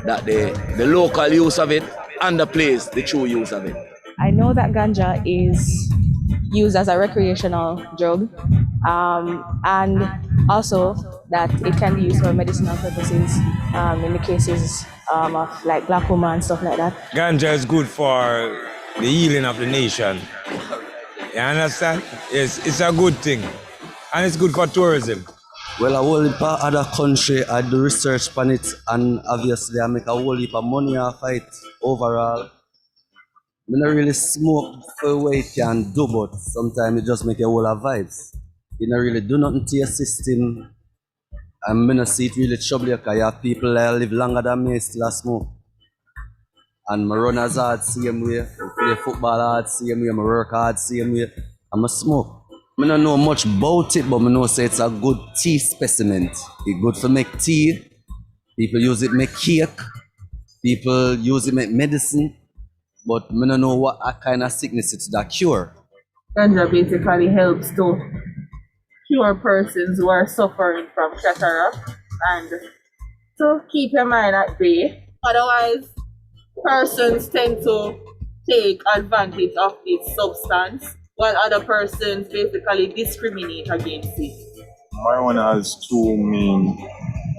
that the local use of it underplays the true use of it. I know that ganja is used as a recreational drug, and also that it can be used for medicinal purposes in the cases of like glaucoma and stuff like that. Ganja is good for the healing of the nation. You understand? It's a good thing. And it's good for tourism. Well, a whole heap of other country, I do research on it, and obviously I make a whole heap of money off it overall. I don't really smoke for what it can do, but sometimes it just make a whole of vibes. You don't really do nothing to your system, and I don't see it really trouble you, because you have people that live longer than me still smoke. And I run as hard same way, I play football hard same way, I work hard same way, and I smoke. I don't know much about it, but I know say it's a good tea specimen. It's good for make tea. People use it make cake. People use it make medicine. But I don't know what kind of sickness it's that cure. Ganja basically helps to cure persons who are suffering from cataract and to keep your mind at bay. Otherwise, persons tend to take advantage of this substance, while other persons basically discriminate against it. Marijuana has two main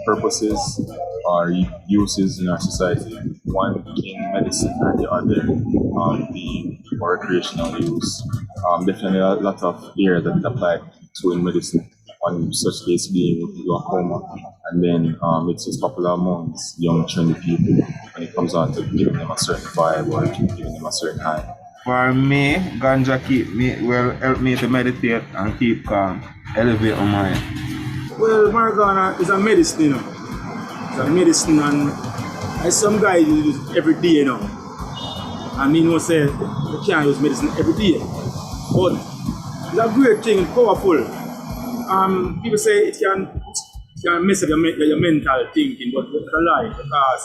purposes or uses in our society. One in medicine and the other being for recreational use. Definitely a lot of areas that it apply to in medicine. One such case being glaucoma, and then it's popular amongst young trendy people when it comes on to giving them a certain vibe or giving them a certain high. For me, ganja help me to meditate and keep calm, elevate my mind. Well, marijuana is a medicine, you know. It's a medicine, and some guys use it every day, you know. I mean, you say you can't use medicine every day, but it's a great thing, it's powerful. People say it can mess up your mental thinking, but it's a lie, because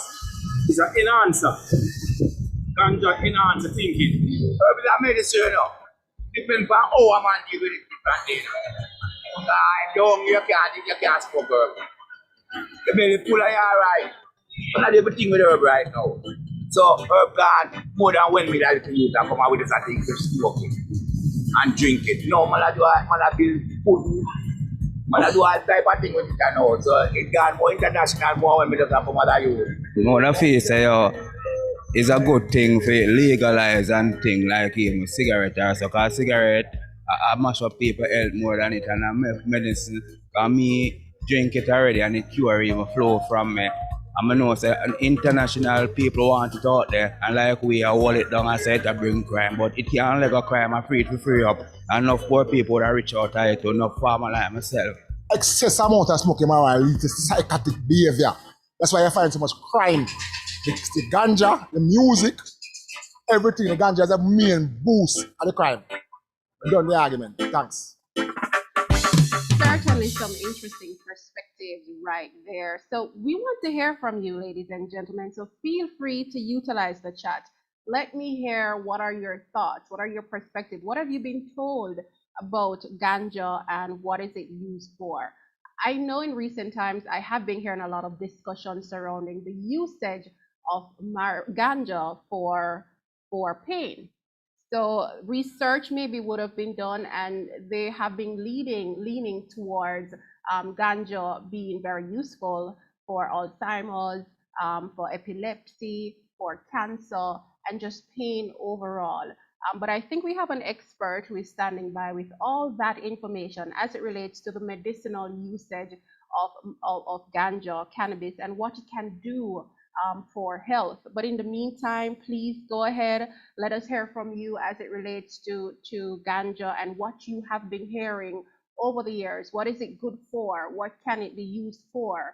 it's an enhancer. Ganja enhance thinking. It's a medicine, you know. Depends on how a man deal with it. You can't smoke herb. The belly full of you right. But not everything with herb right now. So herb can more than 1 million youth and come out with this thing to smoke it and drink it. No, man do build food. Man do all type of thing with it now. So it got more international more when we just have from other youth. One face, it's a good thing for legalize and thing like even cigarette or so. Because cigarette, I mash up people health more than it, and I medicine. Because me drink it already and it cure even flow from me. And I know say international people want it out there, and like we hold it down and say it bring crime, but it can't let go crime and free up. And enough poor people that reach out to it, enough farmer like myself. Excess amount of smoking marijuana leads to psychotic behavior. That's why you find so much crime. The ganja, the music, everything. The ganja is a main boost of the crime. I'm done the argument. Thanks. Certainly some interesting perspectives right there. So we want to hear from you, ladies and gentlemen. So feel free to utilize the chat Let me hear, what are your thoughts? What are your perspectives? What have you been told about ganja and what is it used for? I know in recent times I have been hearing a lot of discussion surrounding the usage of ganja for pain. So research maybe would have been done, and they have been leaning towards ganja being very useful for Alzheimer's, for epilepsy, for cancer, and just pain overall. But I think we have an expert who is standing by with all that information as it relates to the medicinal usage of ganja, cannabis, and what it can do for health. But in the meantime, please go ahead. Let us hear from you as it relates to ganja and what you have been hearing over the years. What is it good for? What can it be used for?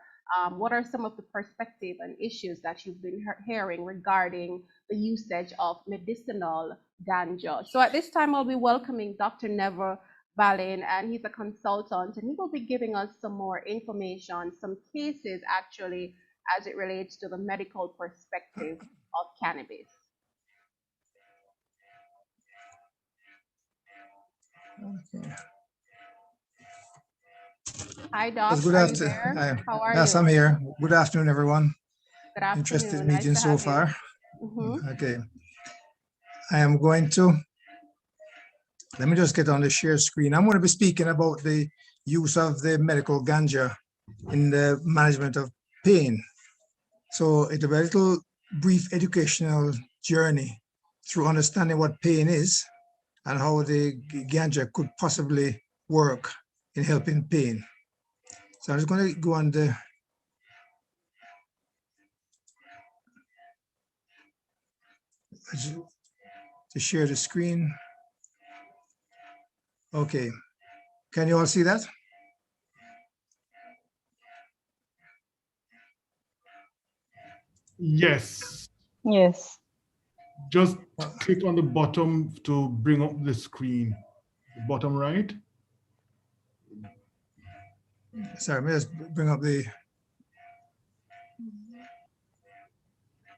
What are some of the perspective and issues that you've been hearing regarding the usage of medicinal ganja? So at this time, I'll be welcoming Dr. Neville Balin, and he's a consultant, and he will be giving us some more information, some cases actually, as it relates to the medical perspective of cannabis. Okay. Hi, Doc. Good Are you there? How are yes, you? I'm here. Good afternoon, everyone. Good afternoon. Interested Nice meeting to so have far. you. Okay. I am going to, let me just get on the share screen. I'm going to be speaking about the use of the medical ganja in the management of pain. So it's a very little brief educational journey through understanding what pain is and how the ganja could possibly work in helping pain. So I'm just going to go on to share the screen. Okay, can you all see that? Yes. Yes. Just click on the bottom to bring up the screen. The bottom right. Sorry, let me just bring up the,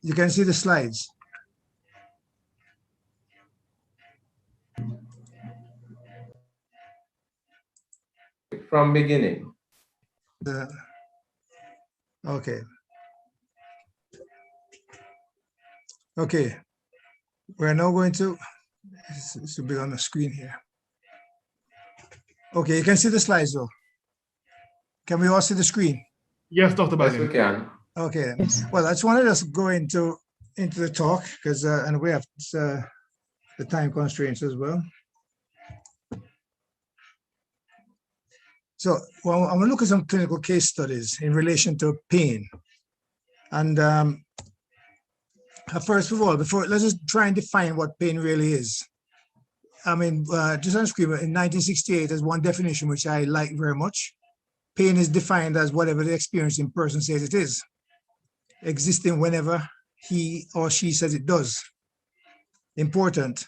you can see the slides. From beginning. Okay. Okay. We're now going to, this will be on the screen here. Okay, you can see the slides though. Can we all see the screen? Yes, Dr. Balin. Yes, we can. Okay. Well, I just wanted us to go into the talk because, and we have the time constraints as well. So, well, I'm going to look at some clinical case studies in relation to pain. And first of all, let's just try and define what pain really is. I mean, just on screen, in 1968, there's one definition which I like very much. Pain is defined as whatever the experiencing person says it is, existing whenever he or she says it does. Important.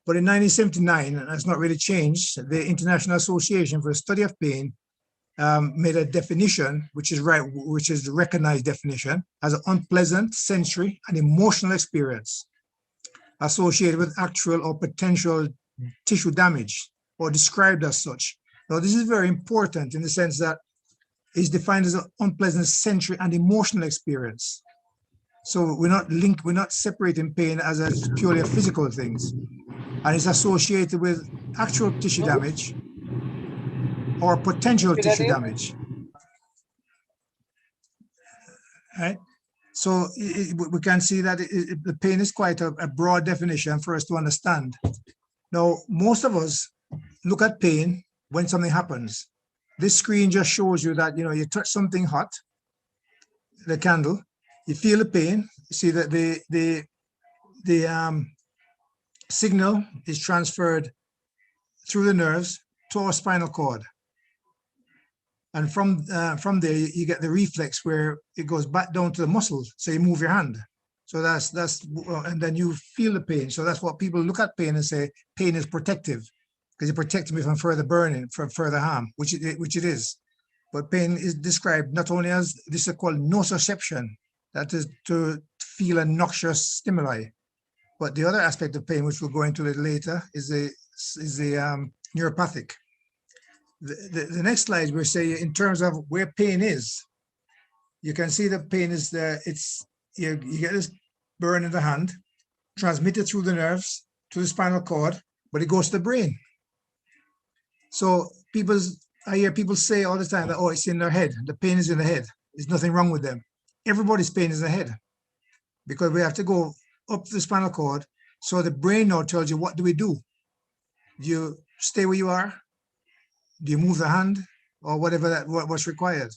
But in 1979, and that's not really changed, the International Association for the Study of Pain made a definition, which is the recognized definition, as an unpleasant sensory and emotional experience associated with actual or potential tissue damage, or described as such. Now, this is very important in the sense that it's defined as an unpleasant sensory and emotional experience. So we're not separating pain as purely a physical things. And it's associated with actual tissue damage or potential tissue damage. Right? So we can see that the pain is quite a broad definition for us to understand. Now, most of us look at pain when something happens. This screen just shows you that, you touch something hot, the candle, you feel the pain, you see that the signal is transferred through the nerves to our spinal cord. And from there, you get the reflex where it goes back down to the muscles. So you move your hand. So that's and then you feel the pain. So that's what people look at pain and say, pain is protective because it protects me from further burning, from further harm, which it is. But pain is described not only as, this is called nociception, that is to feel a noxious stimuli, But the other aspect of pain, which we'll go into a little later, is the neuropathic. The next slide will say in terms of where pain is. You can see that pain is there. You get this burn in the hand, transmitted through the nerves to the spinal cord, but it goes to the brain. So I hear people say all the time that, oh, it's in their head. The pain is in the head. There's nothing wrong with them. Everybody's pain is in the head because we have to go up the spinal cord. So the brain now tells you, what do we do? Do you stay where you are? Do you move the hand or whatever what's required?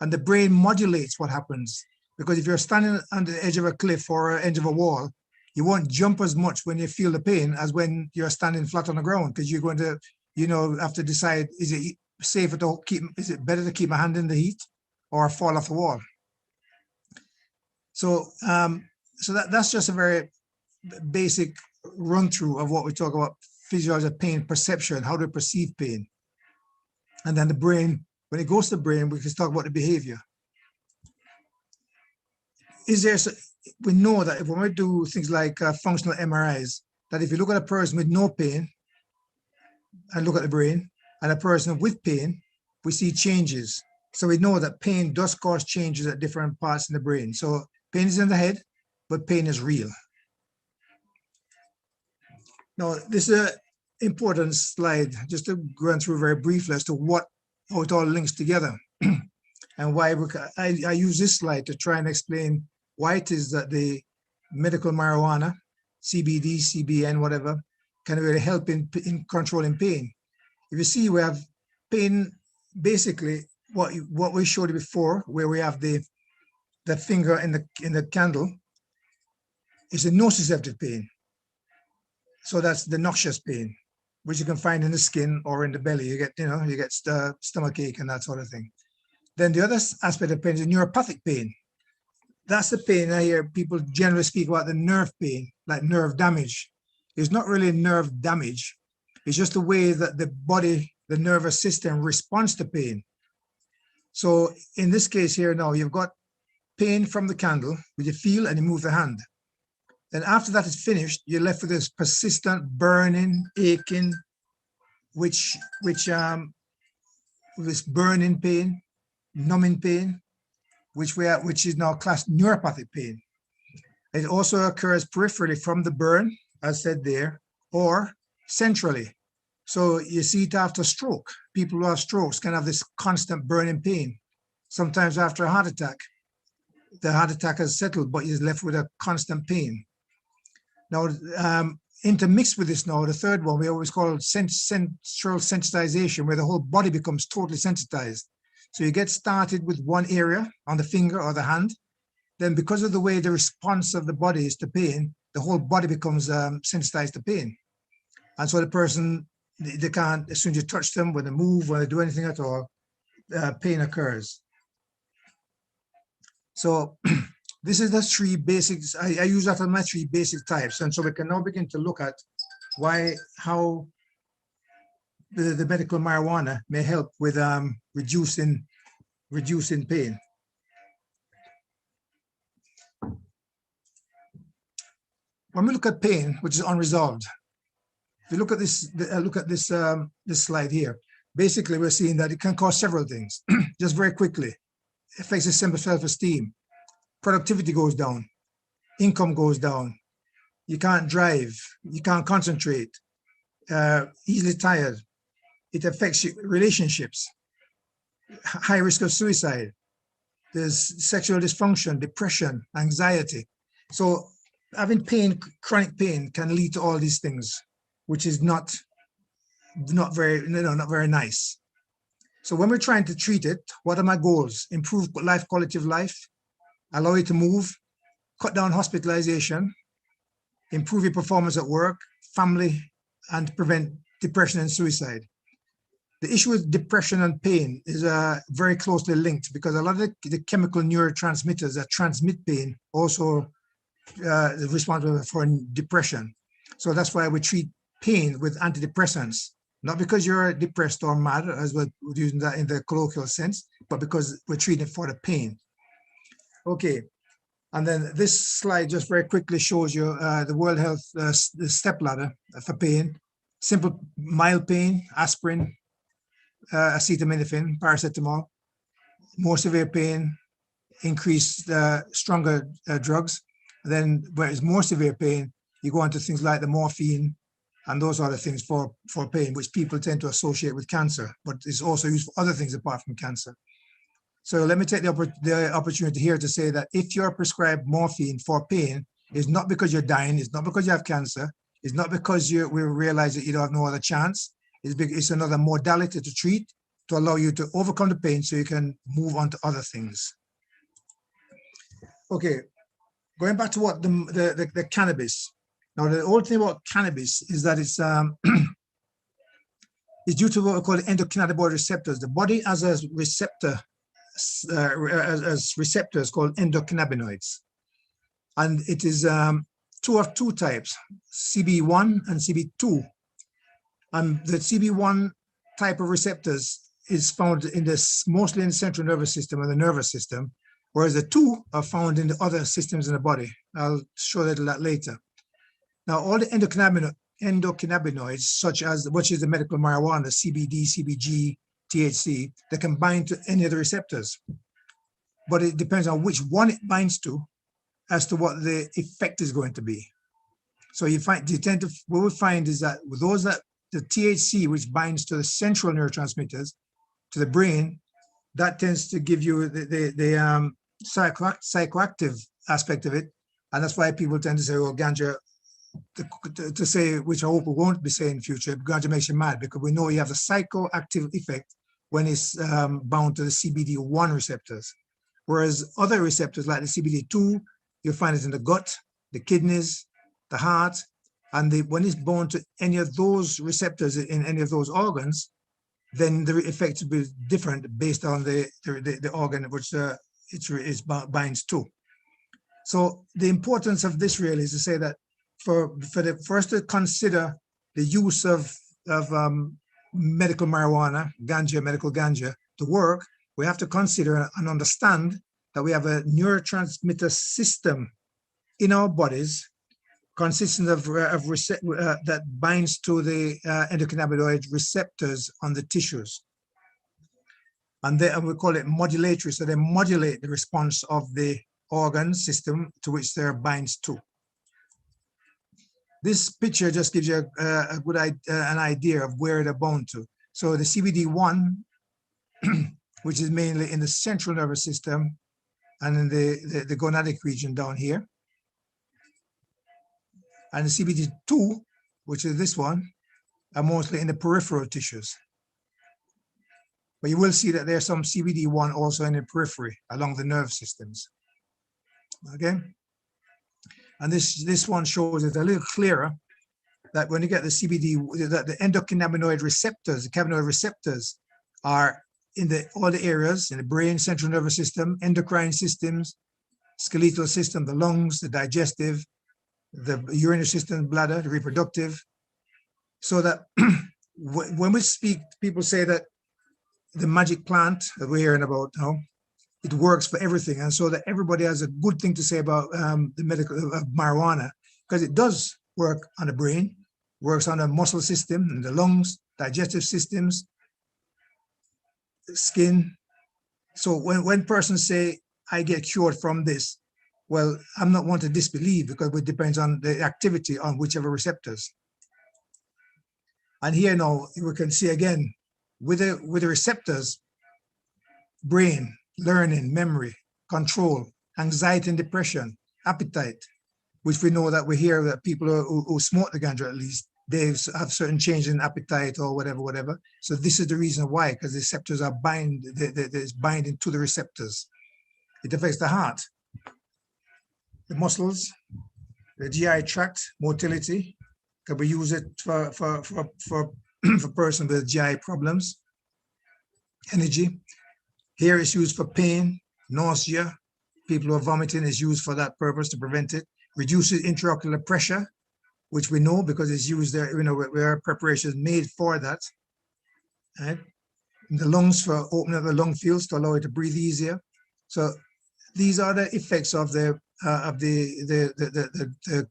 And the brain modulates what happens. Because if you're standing on the edge of a cliff or edge of a wall, you won't jump as much when you feel the pain as when you're standing flat on the ground, because you're going to, have to decide, is it safer to is it better to keep my hand in the heat or fall off the wall? So, that's just a very basic run through of what we talk about physiology of pain perception, how to perceive pain. And then the brain, when it goes to the brain, we can talk about the behavior. We know that if when we do things like functional MRIs, that if you look at a person with no pain and look at the brain, and a person with pain, we see changes. So we know that pain does cause changes at different parts in the brain. So pain is in the head, but pain is real. Now, this is an important slide, just to run through very briefly as to how it all links together. And why I use this slide to try and explain why it is that the medical marijuana, CBD, CBN, whatever, can really help in controlling pain. If you see, we have pain, basically what we showed you before, where we have the finger in the candle, is a nociceptive pain. So that's the noxious pain, which you can find in the skin or in the belly. You get stomach ache and that sort of thing. Then the other aspect of pain is neuropathic pain. That's the pain I hear people generally speak about, the nerve pain, like nerve damage. It's not really nerve damage. It's just the way that the body, the nervous system responds to pain. So in this case here now, you've got pain from the candle, which you feel and you move the hand. Then after that is finished, you're left with this persistent burning, aching, which this burning pain, numbing pain, which is now classed neuropathic pain. It also occurs peripherally from the burn, as said there, or centrally. So you see it after stroke. People who have strokes can have this constant burning pain. Sometimes after a heart attack, the heart attack has settled, but you're left with a constant pain. Now, intermixed with this now, the third one, we always call it central sensitization, where the whole body becomes totally sensitized. So you get started with one area on the finger or the hand. Then because of the way the response of the body is to pain, the whole body becomes sensitized to pain. And so the person, they can't, as soon as you touch them, when they move, when they do anything at all, pain occurs. So this is the three basics. I use that as my three basic types. And so we can now begin to look at how the medical marijuana may help with reducing pain. When we look at pain, which is unresolved, if you look at this slide here, basically we're seeing that it can cause several things. Just very quickly, it affects the simple self-esteem. Productivity goes down, income goes down, you can't drive, you can't concentrate, easily tired. It affects relationships, high risk of suicide. There's sexual dysfunction, depression, anxiety. So having pain, chronic pain, can lead to all these things, which is not very nice. So when we're trying to treat it, what are my goals? Improve quality of life, allow you to move, cut down hospitalization, improve your performance at work, family, and prevent depression and suicide. The issue with depression and pain is very closely linked, because a lot of the chemical neurotransmitters that transmit pain also responsible for depression. So that's why we treat pain with antidepressants, not because you're depressed or mad, as we're using that in the colloquial sense, but because we're treating for the pain. Okay, And then this slide just very quickly shows you the World Health the step ladder for pain. Simple, mild pain, aspirin, acetaminophen, paracetamol. More severe pain, increased, stronger drugs. And then where it's more severe pain, you go on to things like the morphine and those other things for pain, which people tend to associate with cancer, but it's also used for other things apart from cancer. So let me take the opportunity here to say that if you're prescribed morphine for pain, it's not because you're dying, it's not because you have cancer, it's not because we realize that you don't have no other chance, it's another modality to treat to allow you to overcome the pain so you can move on to other things. Okay, going back to what the cannabis. Now, the old thing about cannabis is that it's due to what we call endocannabinoid receptors. The body has a receptor, as receptors called endocannabinoids, and it is two types, CB1 and CB2. And the CB1 type of receptors is found in this mostly in the central nervous system and the nervous system, whereas the two are found in the other systems in the body. I'll show that a lot later. Now, all the endocannabinoids, such as which is the medical marijuana, CBD, CBG, THC, they can bind to any of the receptors, but it depends on which one it binds to as to what the effect is going to be. So what we find is that with those that the THC, which binds to the central neurotransmitters, to the brain, that tends to give you the psychoactive aspect of it, and that's why people tend to say, "Oh, ganja," to say, which I hope we won't be saying in the future. Ganja makes you mad because we know you have the psychoactive effect when it's bound to the CBD1 receptors, whereas other receptors like the CBD2, you'll find it in the gut, the kidneys, the heart, and when it's bound to any of those receptors in any of those organs, then the effect will be different based on the organ which it binds to. So the importance of this really is to say that for us to consider the use of medical marijuana, ganja, medical ganja, to work, we have to consider and understand that we have a neurotransmitter system in our bodies consisting of that binds to the endocannabinoid receptors on the tissues. And we call it modulatory, so they modulate the response of the organ system to which they're binds to. This picture just gives you a good an idea of where they're bound to. So the CBD1, which is mainly in the central nervous system and in the gonadic region down here. And the CBD2, which is this one, are mostly in the peripheral tissues. But you will see that there's some CBD1 also in the periphery along the nerve systems. Okay? And this one shows it a little clearer that when you get the CBD, that the endocannabinoid receptors, the cannabinoid receptors are in all the areas in the brain, central nervous system, endocrine systems, skeletal system, the lungs, the digestive, the urinary system, bladder, the reproductive. So that when we speak, people say that the magic plant that we're hearing about now, it works for everything. And so that everybody has a good thing to say about the medical marijuana, because it does work on the brain, works on the muscle system, and the lungs, digestive systems, skin. So when persons say, I get cured from this, well, I'm not one to disbelieve because it depends on the activity on whichever receptors. And here now, we can see again, with the receptors, brain, learning, memory, control, anxiety and depression, appetite, which we know that we hear that people who smoke the ganja at least, they have certain change in appetite or whatever. So this is the reason why, because the receptors are there's binding to the receptors. It affects the heart, the muscles, the GI tract, motility. Can we use it for person with GI problems? Energy. Here it's used for pain, nausea. People who are vomiting is used for that purpose to prevent it. Reduces intraocular pressure, which we know because it's used there, where preparations made for that. Right? In the lungs for opening up the lung fields to allow it to breathe easier. So these are the effects of the the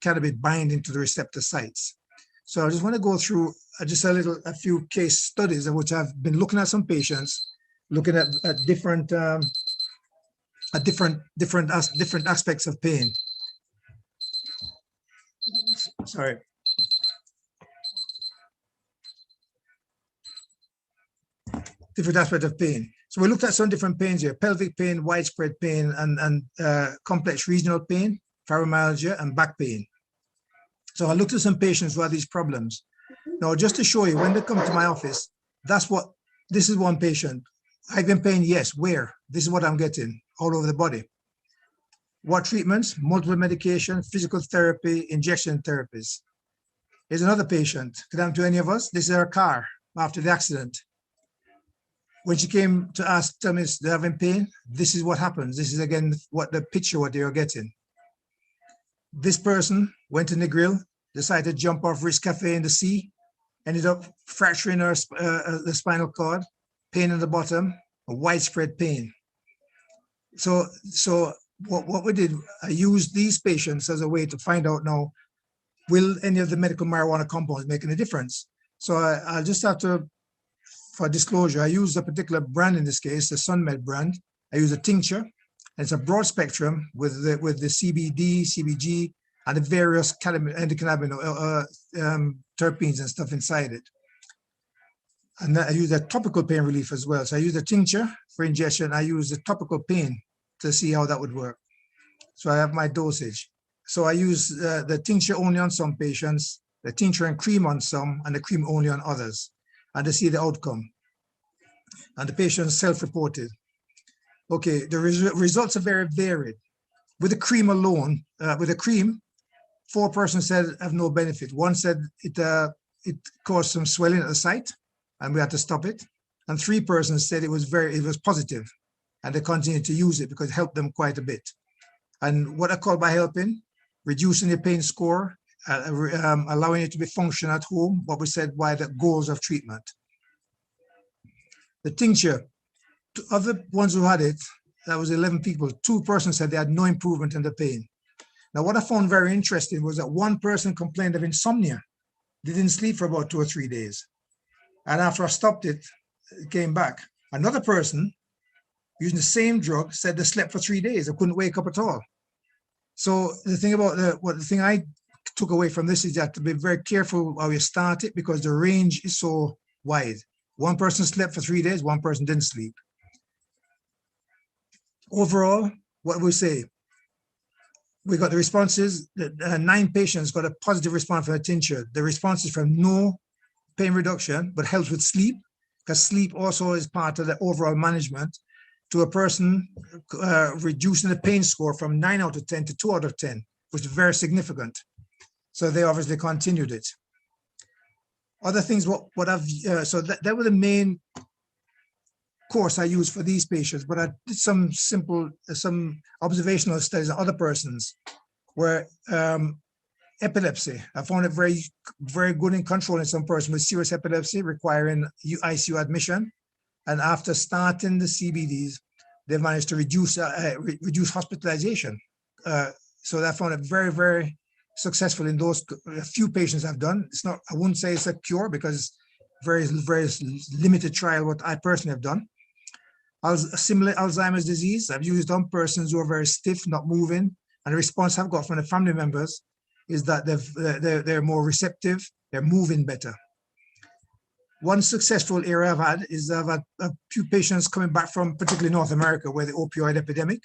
cannabis binding to the receptor sites. So I just want to go through just a few case studies of which I've been looking at some patients, looking at different aspects of pain. Sorry. Different aspects of pain. So we looked at some different pains here: pelvic pain, widespread pain, and complex regional pain, fibromyalgia, and back pain. So I looked at some patients who had these problems. Now, just to show you, when they come to my office, this is one patient. I've been pain, yes, where? This is what I'm getting all over the body. What treatments? Multiple medication, physical therapy, injection therapies. Here's another patient. Could happen to any of us. This is her car after the accident. When she came to tell me they're having pain, this is what happens. This is again what they are getting. This person went in the grill, decided to jump off Rich Cafe in the sea, ended up fracturing her the spinal cord, pain in the bottom, widespread pain. So what we did, I used these patients as a way to find out now, will any of the medical marijuana compounds make any difference? So I'll just have to, for disclosure, I use a particular brand in this case, the SunMed brand. I use a tincture, and it's a broad spectrum with the CBD, CBG, and the various endocannabinoid terpenes and stuff inside it. And I use a topical pain relief as well. So I use the tincture for ingestion. I use the topical pain to see how that would work. So I have my dosage. So I use the tincture only on some patients, the tincture and cream on some, and the cream only on others, and to see the outcome. And the patients self-reported. Okay, the results are very varied. With the cream alone, with the cream, 4 persons said have no benefit. One said it caused some swelling at the site, and we had to stop it. And 3 persons said it was positive, and they continued to use it because it helped them quite a bit. And what I call by helping, reducing the pain score, allowing it to be functional at home, what we said by the goals of treatment. The tincture, of the ones who had it, that was 11 people, 2 persons said they had no improvement in the pain. Now, what I found very interesting was that 1 person complained of insomnia. They didn't sleep for about 2 or 3 days. And after I stopped it, it came back. Another person using the same drug said they slept for 3 days. They couldn't wake up at all. So the thing about the thing I took away from this is that to be very careful how you start it, because the range is so wide. 1 person slept for 3 days, 1 person didn't sleep. Overall, what we say, we got the responses, 9 patients got a positive response from the tincture. The responses from no pain reduction, but helps with sleep, because sleep also is part of the overall management, to a person reducing the pain score from 9 out of 10 to 2 out of 10, which is very significant. So they obviously continued it. Other things, so that was the main course I used for these patients, but I did some observational studies on other persons where epilepsy, I found it very, very good in controlling some person with serious epilepsy requiring ICU admission. And after starting the CBDs, they managed to reduce hospitalization. So I found it very, very successful in those few patients I've done. It's not, I wouldn't say it's a cure because very, very limited trial what I personally have done. Similar Alzheimer's disease, I've used on persons who are very stiff, not moving, and the response I've got from the family members is that they're more receptive, they're moving better. One successful area I've had is I've had a few patients coming back from particularly North America where the opioid epidemic,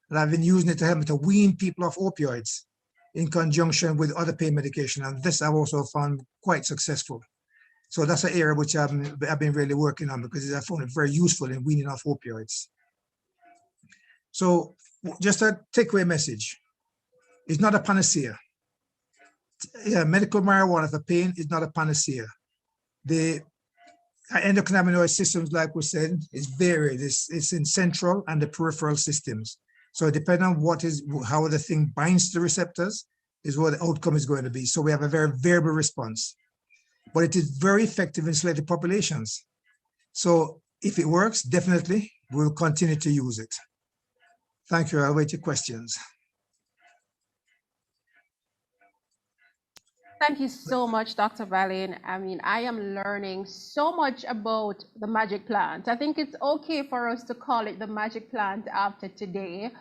and I've been using it to help me to wean people off opioids in conjunction with other pain medication, and this I've also found quite successful. So that's an area which I've been really working on because I found it very useful in weaning off opioids. So just a takeaway message, it's not a panacea. Medical marijuana for pain is not a panacea. The endocannabinoid systems, like we said, is varied. It's in central and the peripheral systems. So depending on how the thing binds to the receptors is what the outcome is going to be. So we have a very variable response. But it is very effective in selected populations. So if it works, definitely we'll continue to use it. Thank you. I'll wait your questions. Thank you so much, Dr. Valin. I mean, I am learning so much about the magic plant. I think it's okay for us to call it the magic plant after today.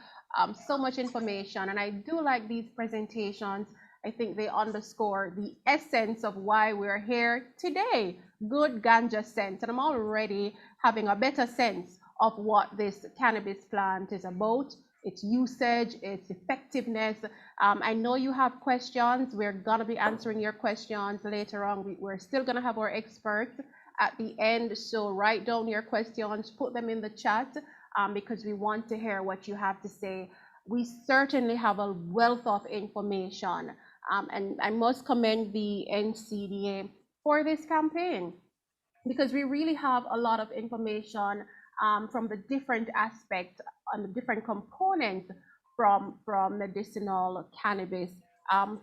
So much information, and I do like these presentations. I think they underscore the essence of why we're here today. Good ganja sense, and I'm already having a better sense of what this cannabis plant is about, its usage, its effectiveness. I know you have questions. We're going to be answering your questions later on. We're still going to have our experts at the end. So write down your questions, put them in the chat, because we want to hear what you have to say. We certainly have a wealth of information. And I must commend the NCDA for this campaign, because we really have a lot of information from the different aspects and the different components from medicinal cannabis,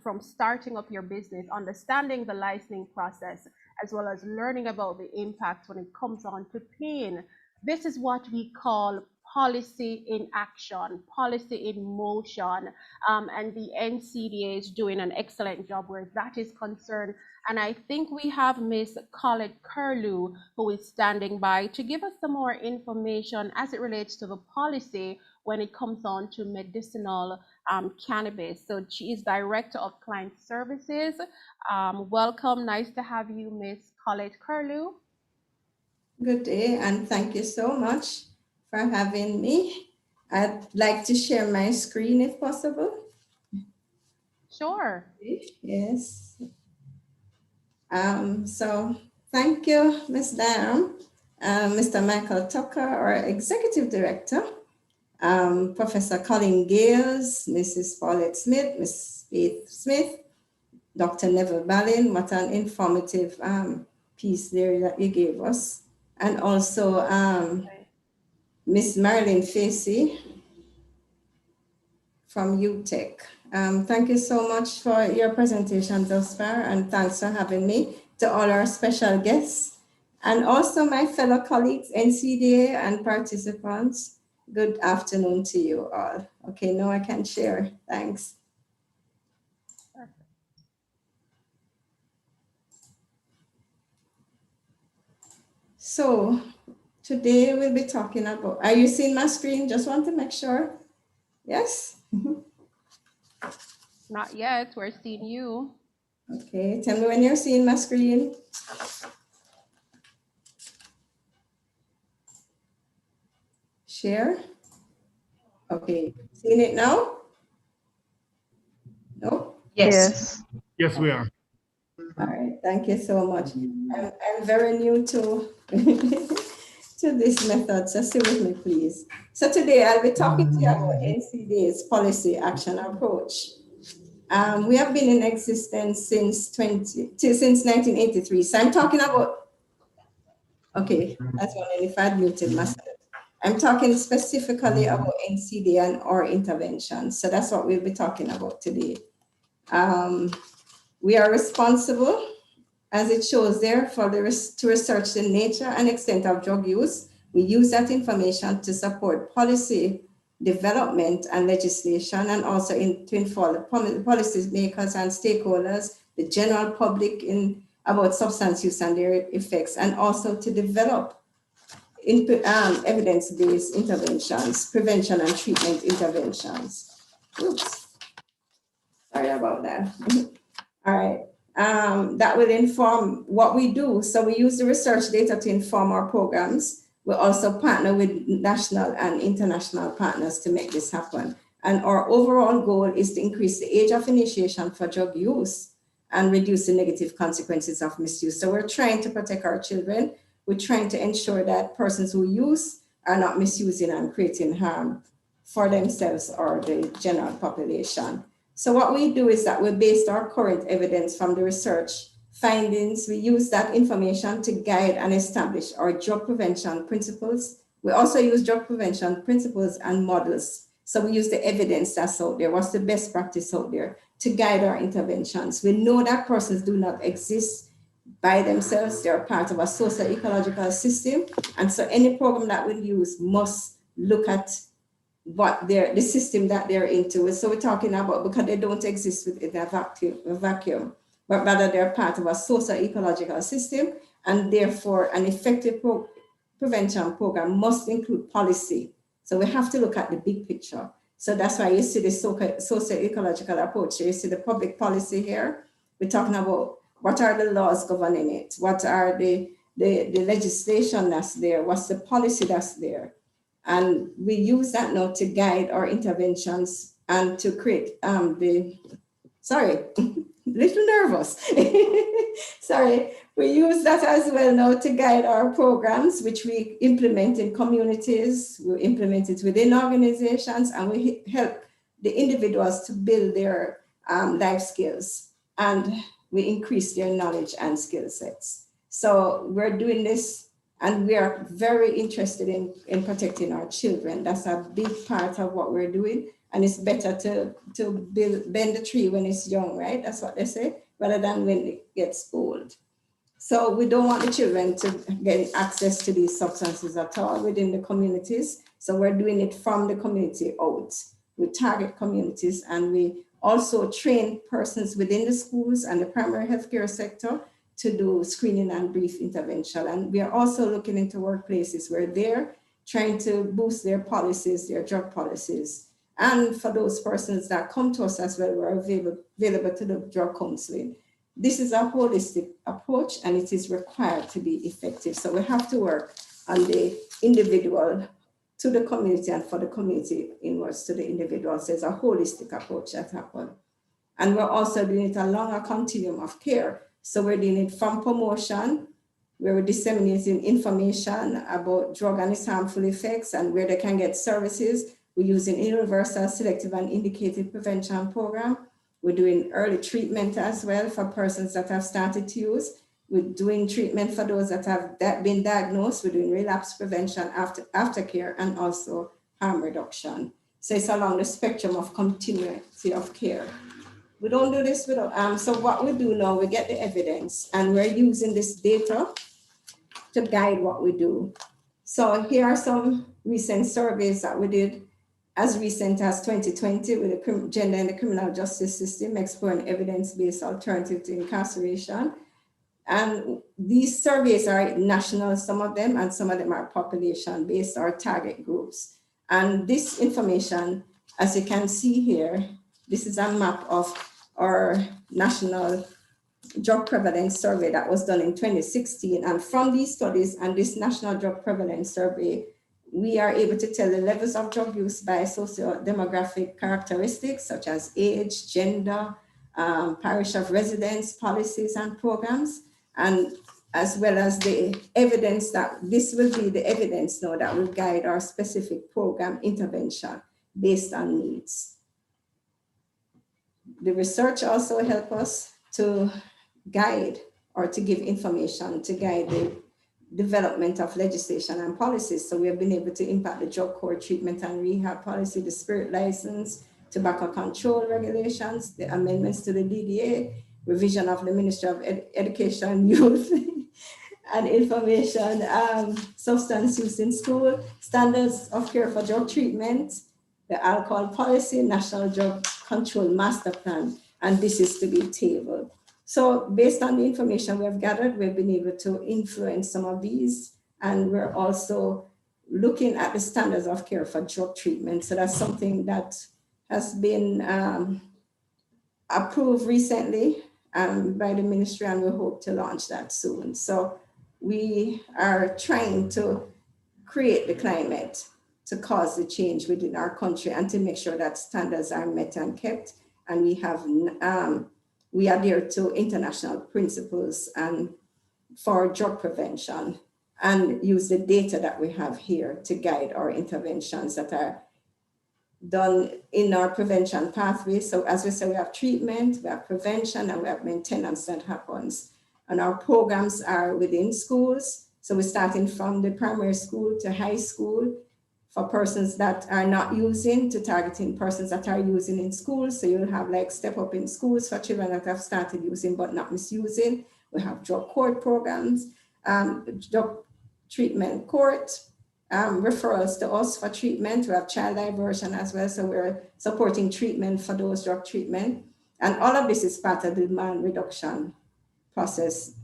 from starting up your business, understanding the licensing process, as well as learning about the impacts when it comes on to pain. This is what we call policy in action, policy in motion, and the NCDA is doing an excellent job where that is concerned. And I think we have Miss Colette Curlew, who is standing by to give us some more information as it relates to the policy when it comes on to medicinal cannabis. So she is Director of Client Services. Welcome, nice to have you, Miss Colette Curlew. Good day, and thank you so much for having me. I'd like to share my screen if possible. Sure. Yes. So thank you, Ms. Diane, Mr. Michael Tucker, our Executive Director, Professor Colin Gales, Mrs. Paulette Smith, Ms. Faith Smith, Dr. Neville Ballin. What an informative piece there that you gave us. And also Ms. Marilyn Facey from UTech. Thank you so much for your presentation thus far, and thanks for having me. To all our special guests, and also my fellow colleagues, NCDA and participants, good afternoon to you all. Okay, now I can share. Thanks. So today we'll be talking about, are you seeing my screen? Just want to make sure. Yes? Not yet, we're seeing you. Okay, tell me when you're seeing my screen. Share. Okay, seeing it now? No? Yes. Yes, we are. All right, thank you so much. I'm very new to, to this method, so stay with me, please. So today I'll be talking to you about NCDA's policy action approach. We have been in existence since 1983. So I'm talking about, okay, that's one, if I muted myself. I'm talking specifically about NCD and our interventions. So that's what we'll be talking about today. We are responsible, as it shows there, to research the nature and extent of drug use. We use that information to support policy development and legislation, and also to inform the policy makers and stakeholders, the general public, about substance use and their effects, and also to develop evidence-based interventions, prevention and treatment interventions. Oops, sorry about that. All right, that will inform what we do. So we use the research data to inform our programs. We also partner with national and international partners to make this happen. And our overall goal is to increase the age of initiation for drug use and reduce the negative consequences of misuse. So we're trying to protect our children. We're trying to ensure that persons who use are not misusing and creating harm for themselves or the general population. So what we do is that we base our current evidence from the research findings. We use that information to guide and establish our drug prevention principles. We also use drug prevention principles and models. So we use the evidence that's out there, what's the best practice out there, to guide our interventions. We know that persons do not exist by themselves. They're part of a social ecological system. And so any program that we use must look at what the system that they're into. So we're talking about, because they don't exist within a vacuum. but rather they're part of a socio-ecological system, and therefore an effective prevention program must include policy. So we have to look at the big picture. So that's why you see the socio-ecological approach. You see the public policy here. We're talking about what are the laws governing it? What are the legislation that's there? What's the policy that's there? And we use that now to guide our interventions and to create little nervous. Sorry, we use that as well now to guide our programs, which we implement in communities, we implement it within organizations, and we help the individuals to build their life skills, and we increase their knowledge and skill sets. So we're doing this, and we are very interested in protecting our children. That's a big part of what we're doing. And it's better to bend the tree when it's young, right? That's what they say, rather than when it gets old. So we don't want the children to get access to these substances at all within the communities. So we're doing it from the community out. We target communities, and we also train persons within the schools and the primary healthcare sector to do screening and brief intervention. And we are also looking into workplaces where they're trying to boost their policies, their drug policies. And for those persons that come to us as well, we're available to do drug counseling. This is a holistic approach, and it is required to be effective. So we have to work on the individual to the community and for the community inwards to the individual. So it's a holistic approach that happens. And we're also doing it along a continuum of care. So we're doing it from promotion, where we're disseminating information about drug and its harmful effects and where they can get services. We're using universal, selective, and indicated prevention program. We're doing early treatment as well for persons that have started to use. We're doing treatment for those that have been diagnosed. We're doing relapse prevention, aftercare, and also harm reduction. So it's along the spectrum of continuity of care. We don't do this without, so what we do now, we get the evidence, and we're using this data to guide what we do. So here are some recent surveys that we did as recent as 2020 with the gender in the criminal justice system, exploring evidence-based alternative to incarceration. And these surveys are national, some of them, and some of them are population-based or target groups. And this information, as you can see here, this is a map of our national drug prevalence survey that was done in 2016. And from these studies and this national drug prevalence survey, we are able to tell the levels of drug use by socio-demographic characteristics such as age, gender, parish of residence, policies and programs, and as well as the evidence that this will be the evidence now that will guide our specific program intervention based on needs. The research also helps us to guide or to give information to guide the development of legislation and policies. So we have been able to impact the drug court treatment and rehab policy, the spirit license, tobacco control regulations, the amendments to the DDA, revision of the Ministry of Education, Youth and Information, substance use in school, standards of care for drug treatment, the alcohol policy, national drug control master plan, and this is to be tabled. So based on the information we have gathered, we've been able to influence some of these, and we're also looking at the standards of care for drug treatment. So that's something that has been approved recently by the ministry, and we hope to launch that soon. So we are trying to create the climate to cause the change within our country and to make sure that standards are met and kept, and we adhere to international principles and for drug prevention, and use the data that we have here to guide our interventions that are done in our prevention pathway. So as we say, we have treatment, we have prevention, and we have maintenance that happens. And our programs are within schools. So we're starting from the primary school to high school for persons that are not using, to targeting persons that are using in schools. So you'll have like step up in schools for children that have started using but not misusing. We have drug court programs, drug treatment court, referrals to us for treatment. We have child diversion as well. So we're supporting treatment for those drug treatment. And all of this is part of the demand reduction process.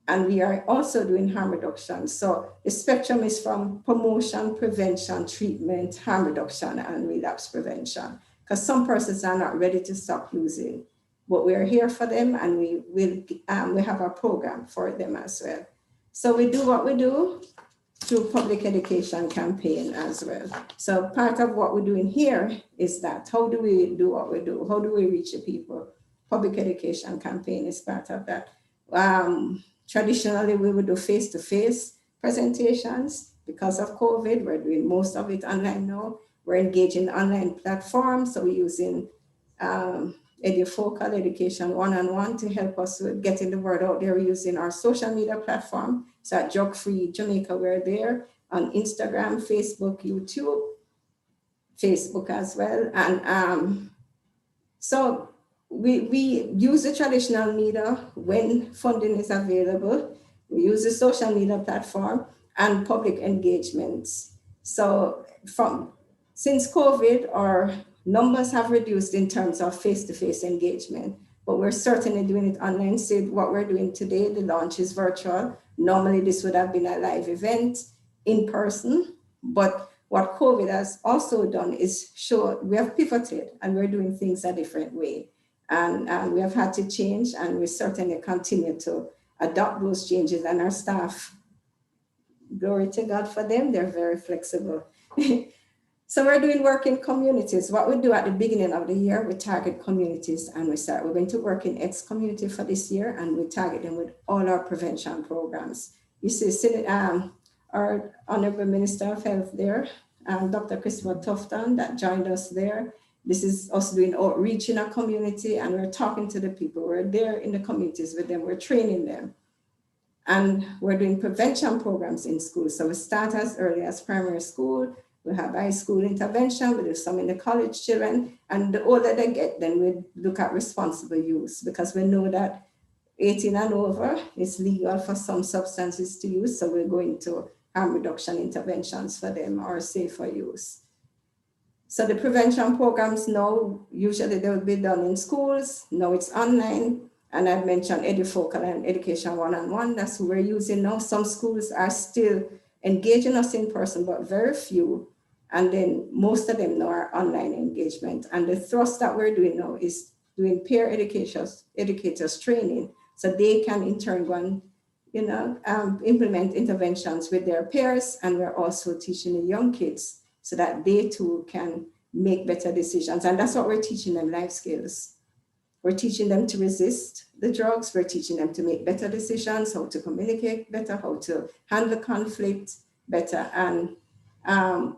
And we are also doing harm reduction. So the spectrum is from promotion, prevention, treatment, harm reduction, and relapse prevention. Because some persons are not ready to stop using, but we are here for them, and we have a program for them as well. So we do what we do through public education campaign as well. So part of what we're doing here is that, how do we do what we do? How do we reach the people? Public education campaign is part of that. Traditionally, we would do face-to-face presentations. Because of COVID, we're doing most of it online now. We're engaging online platforms, so we're using Edufocal, Education One-on-One, to help us with getting the word out there. We're using our social media platform. So at Drug Free Jamaica, we're there on Instagram, Facebook, YouTube, Facebook as well. And so we use the traditional media when funding is available. We use the social media platform and public engagements. So since COVID, our numbers have reduced in terms of face-to-face engagement, but we're certainly doing it online. So what we're doing today, the launch is virtual. Normally this would have been a live event in person, but what COVID has also done is show we have pivoted and we're doing things a different way. And we have had to change, and we certainly continue to adopt those changes, and our staff, glory to God for them, they're very flexible. So we're doing work in communities. What we do at the beginning of the year, we target communities, and we're going to work in X community for this year, and we target them with all our prevention programs. You see our Honorable Minister of Health there, Dr. Christopher Tufton, that joined us there. This is us doing outreach in our community, and we're talking to the people. We're there in the communities with them. We're training them. And we're doing prevention programs in schools. So we start as early as primary school. We have high school intervention. We do some in the college children. And the older they get, then we look at responsible use, because we know that 18 and over, it's legal for some substances to use. So we're going to harm reduction interventions for them, or safer use. So the prevention programs now, usually they will be done in schools. Now it's online. And I've mentioned Edufocal and Education One-on-One. That's who we're using now. Some schools are still engaging us in person, but very few. And then most of them now are online engagement. And the thrust that we're doing now is doing peer educators training, so they can in turn go and implement interventions with their peers. And we're also teaching the young kids so that they too can make better decisions. And that's what we're teaching them, life skills. We're teaching them to resist the drugs. We're teaching them to make better decisions, how to communicate better, how to handle conflict better. And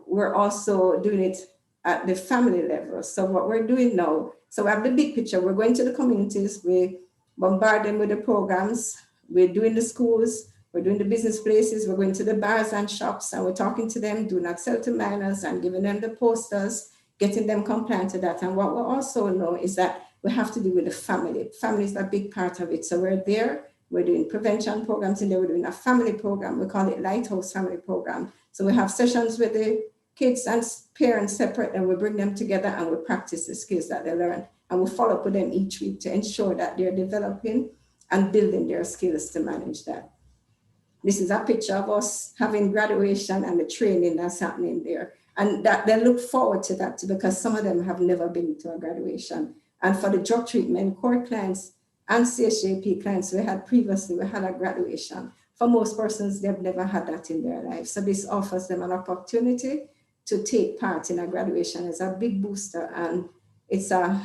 we're also doing it at the family level. So what we're doing now, so we have the big picture. We're going to the communities. We bombard them with the programs. We're doing the schools. We're doing the business places. We're going to the bars and shops, and we're talking to them, do not sell to minors, and giving them the posters, getting them compliant to that. And what we also know is that we have to do with the family. Family is a big part of it. So we're there, we're doing prevention programs, and then we're doing a family program. We call it Lighthouse Family Program. So we have sessions with the kids and parents separate, and we bring them together and we practice the skills that they learn. And we follow up with them each week to ensure that they're developing and building their skills to manage that. This is a picture of us having graduation and the training that's happening there. And that they look forward to that too, because some of them have never been to a graduation. And for the drug treatment court clients and CHAP clients we had previously, we had a graduation. For most persons, they've never had that in their life. So this offers them an opportunity to take part in a graduation. It's a big booster, and it's a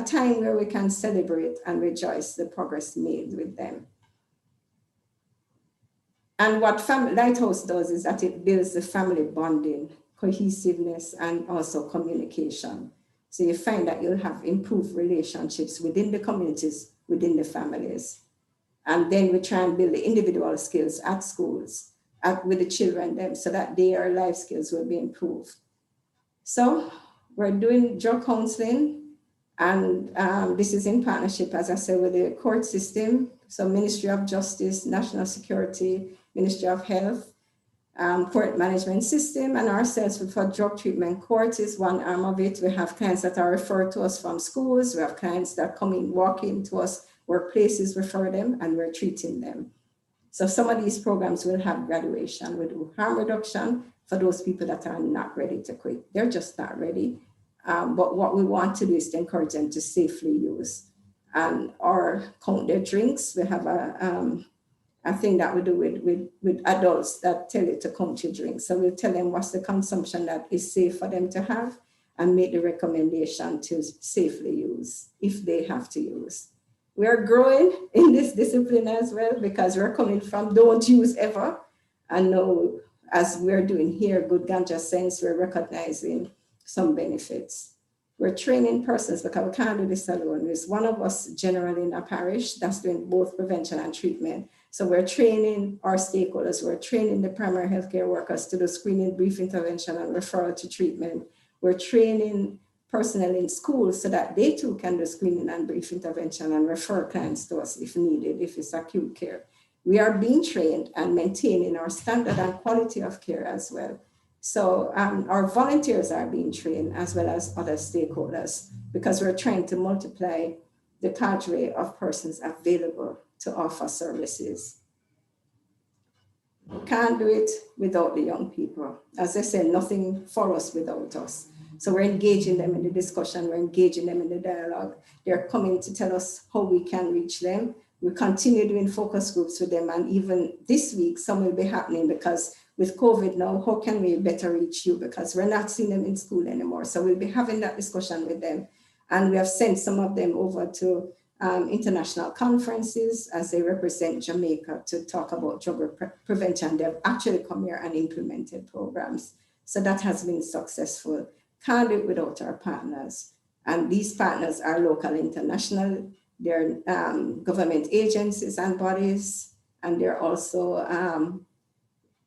time where we can celebrate and rejoice the progress made with them. And what Lighthouse does is that it builds the family bonding, cohesiveness, and also communication. So you find that you'll have improved relationships within the communities, within the families. And then we try and build the individual skills at schools, with the children them, so that their life skills will be improved. So we're doing drug counseling, and this is in partnership, as I said, with the court system. So Ministry of Justice, National Security, Ministry of Health, court management system, and ourselves for drug treatment court is one arm of it. We have clients that are referred to us from schools. We have clients that walk in to us, workplaces refer them, and we're treating them. So some of these programs will have graduation. We do harm reduction for those people that are not ready to quit. They're just not ready. But what we want to do is to encourage them to safely use or count their drinks. We have a thing that we do with adults that tell you to count your drinks. So we'll tell them what's the consumption that is safe for them to have and make the recommendation to safely use if they have to use. We are growing in this discipline as well because we're coming from don't use ever. And now, as we're doing here, Good Ganja Sense, we're recognizing some benefits. We're training persons because we can't do this alone. There's one of us generally in a parish that's doing both prevention and treatment. So we're training our stakeholders, we're training the primary healthcare workers to do screening, brief intervention, and referral to treatment. We're training personnel in schools so that they too can do screening and brief intervention and refer clients to us if needed, if it's acute care. We are being trained and maintaining our standard and quality of care as well. So our volunteers are being trained as well as other stakeholders because we're trying to multiply the cadre of persons available to offer services. We can't do it without the young people. As I said, nothing for us without us. So we're engaging them in the discussion, we're engaging them in the dialogue. They're coming to tell us how we can reach them. We continue doing focus groups with them, and even this week, some will be happening because with COVID now, how can we better reach you? Because we're not seeing them in school anymore. So we'll be having that discussion with them. And we have sent some of them over to international conferences as they represent Jamaica to talk about drug prevention. They've actually come here and implemented programs. So that has been successful. Can't do it without our partners. And these partners are local, international, they're government agencies and bodies, and they're also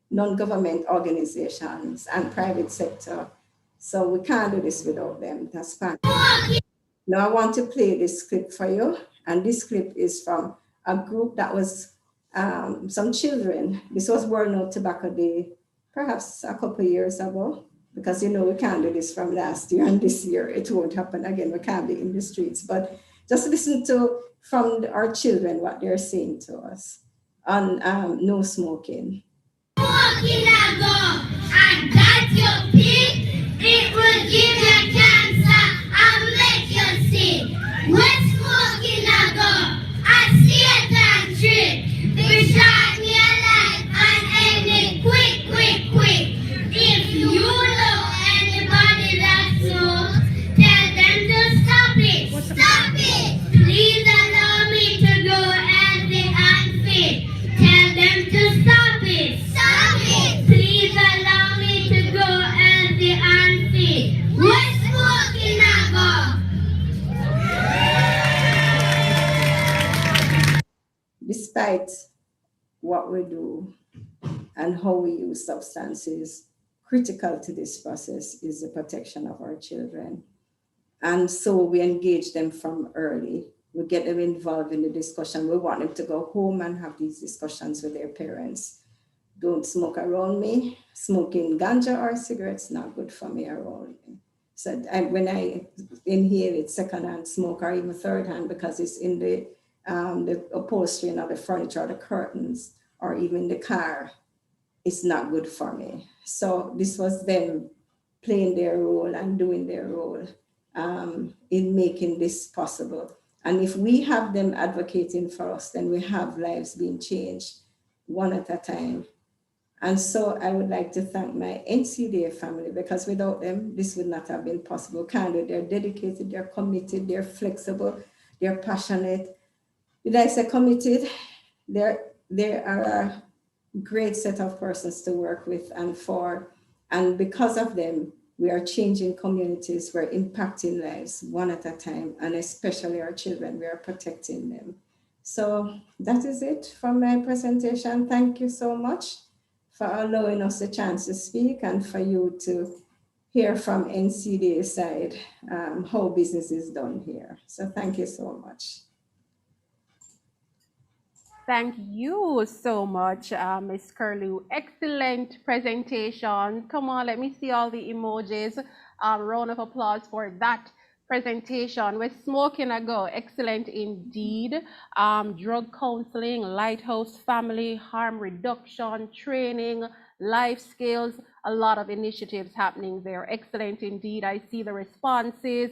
non-government organizations and private sector. So we can't do this without them. That's fine. Now I want to play this clip for you. And this clip is from a group that was some children. This was World No Tobacco Day, perhaps a couple of years ago, because you know we can't do this from last year and this year. It won't happen again. We can't be in the streets. But just listen to from our children what they're saying to us on no smoking. Smoking a go, and that's your pick. It will give you cancer and make you sick. When smoking a go, I see it and trick. We shot me alive and end it quick, quick, quick. If you know anybody that smokes, tell them to stop it. Stop it. Please allow me to go healthy and fit. Tell them to stop it. Stop it. Please allow me to go healthy and fit. When smoking a go. Despite what we do and how we use substances, critical to this process is the protection of our children. And so we engage them from early. We get them involved in the discussion. We want them to go home and have these discussions with their parents. Don't smoke around me. Smoking ganja or cigarettes not good for me around me. So when I inhale it secondhand smoke or even third hand because it's in the upholstery and the furniture or the curtains or even the car, it's not good for me. So this was them playing their role and doing their role in making this possible. And if we have them advocating for us, then we have lives being changed one at a time. And so I would like to thank my NCDA family because without them, this would not have been possible. They're dedicated, they're committed, they're flexible, they're passionate. Did I say committed? They are a great set of persons to work with and for. And because of them, we are changing communities, we're impacting lives one at a time, and especially our children, we are protecting them. So that is it from my presentation. Thank you so much for allowing us a chance to speak and for you to hear from NCDA side how business is done here. So thank you so much. Thank you so much, Ms. Curlew. Excellent presentation. Come on, let me see all the emojis. Round of applause for that presentation. We're smoking a go. Excellent indeed. Drug counseling, lighthouse family, harm reduction, training, life skills, a lot of initiatives happening there. Excellent indeed. I see the responses.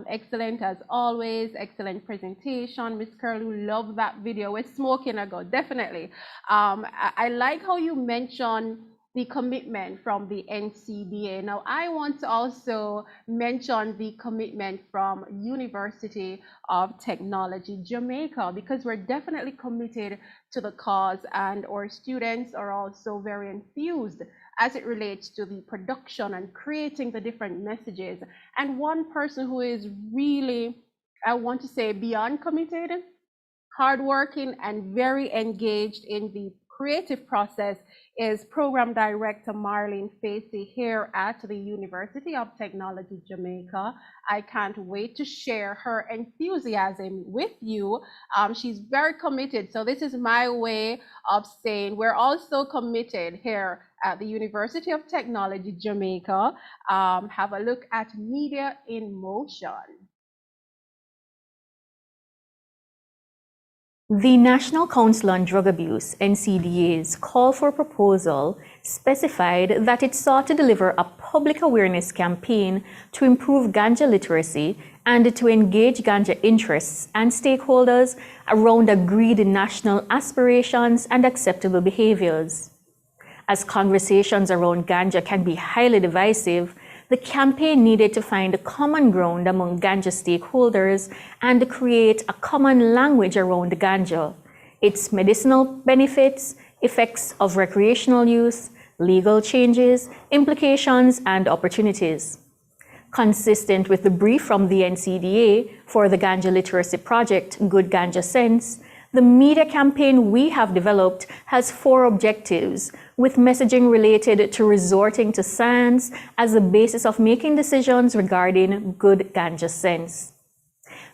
Excellent as always. Excellent presentation. Ms. Curlew, love that video. We're smoking a go, definitely. I like how you mentioned the commitment from the NCDA. Now, I want to also mention the commitment from University of Technology Jamaica, because we're definitely committed to the cause, and our students are also very enthused as it relates to the production and creating the different messages. And one person who is really, I want to say, beyond committed, hardworking, and very engaged in the creative process is Program Director Marlene Facey here at the University of Technology Jamaica. I can't wait to share her enthusiasm with you. She's very committed. So this is my way of saying we're also committed here at the University of Technology Jamaica. Have a look at Media in Motion. The National Council on Drug Abuse, NCDA's call for proposal specified that it sought to deliver a public awareness campaign to improve ganja literacy and to engage ganja interests and stakeholders around agreed national aspirations and acceptable behaviors. As conversations around ganja can be highly divisive, the campaign needed to find common ground among ganja stakeholders and create a common language around ganja, its medicinal benefits, effects of recreational use, legal changes, implications, and opportunities. Consistent with the brief from the NCDA for the Ganja Literacy Project, Good Ganja Sense, the media campaign we have developed has 4 objectives, with messaging related to resorting to science as the basis of making decisions regarding good ganja sense.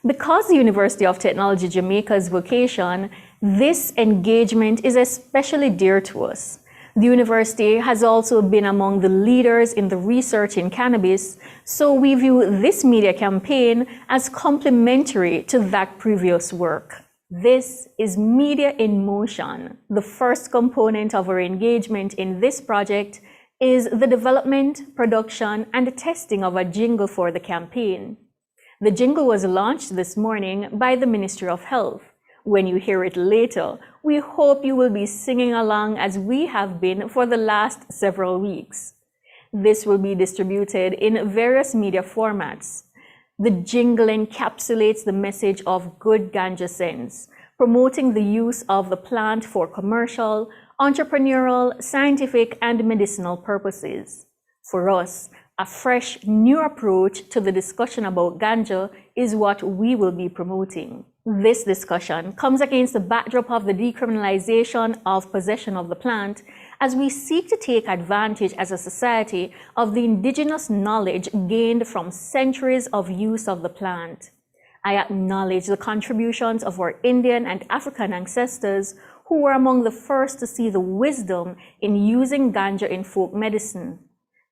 Because the University of Technology Jamaica's vocation, this engagement is especially dear to us. The university has also been among the leaders in the research in cannabis, so we view this media campaign as complementary to that previous work. This is Media in Motion. The first component of our engagement in this project is the development, production, and testing of a jingle for the campaign. The jingle was launched this morning by the Ministry of Health. When you hear it later, we hope you will be singing along as we have been for the last several weeks. This will be distributed in various media formats. The jingle encapsulates the message of good ganja sense, promoting the use of the plant for commercial, entrepreneurial, scientific, and medicinal purposes. For us, a fresh, new approach to the discussion about ganja is what we will be promoting. This discussion comes against the backdrop of the decriminalization of possession of the plant, as we seek to take advantage as a society of the indigenous knowledge gained from centuries of use of the plant. I acknowledge the contributions of our Indian and African ancestors who were among the first to see the wisdom in using ganja in folk medicine.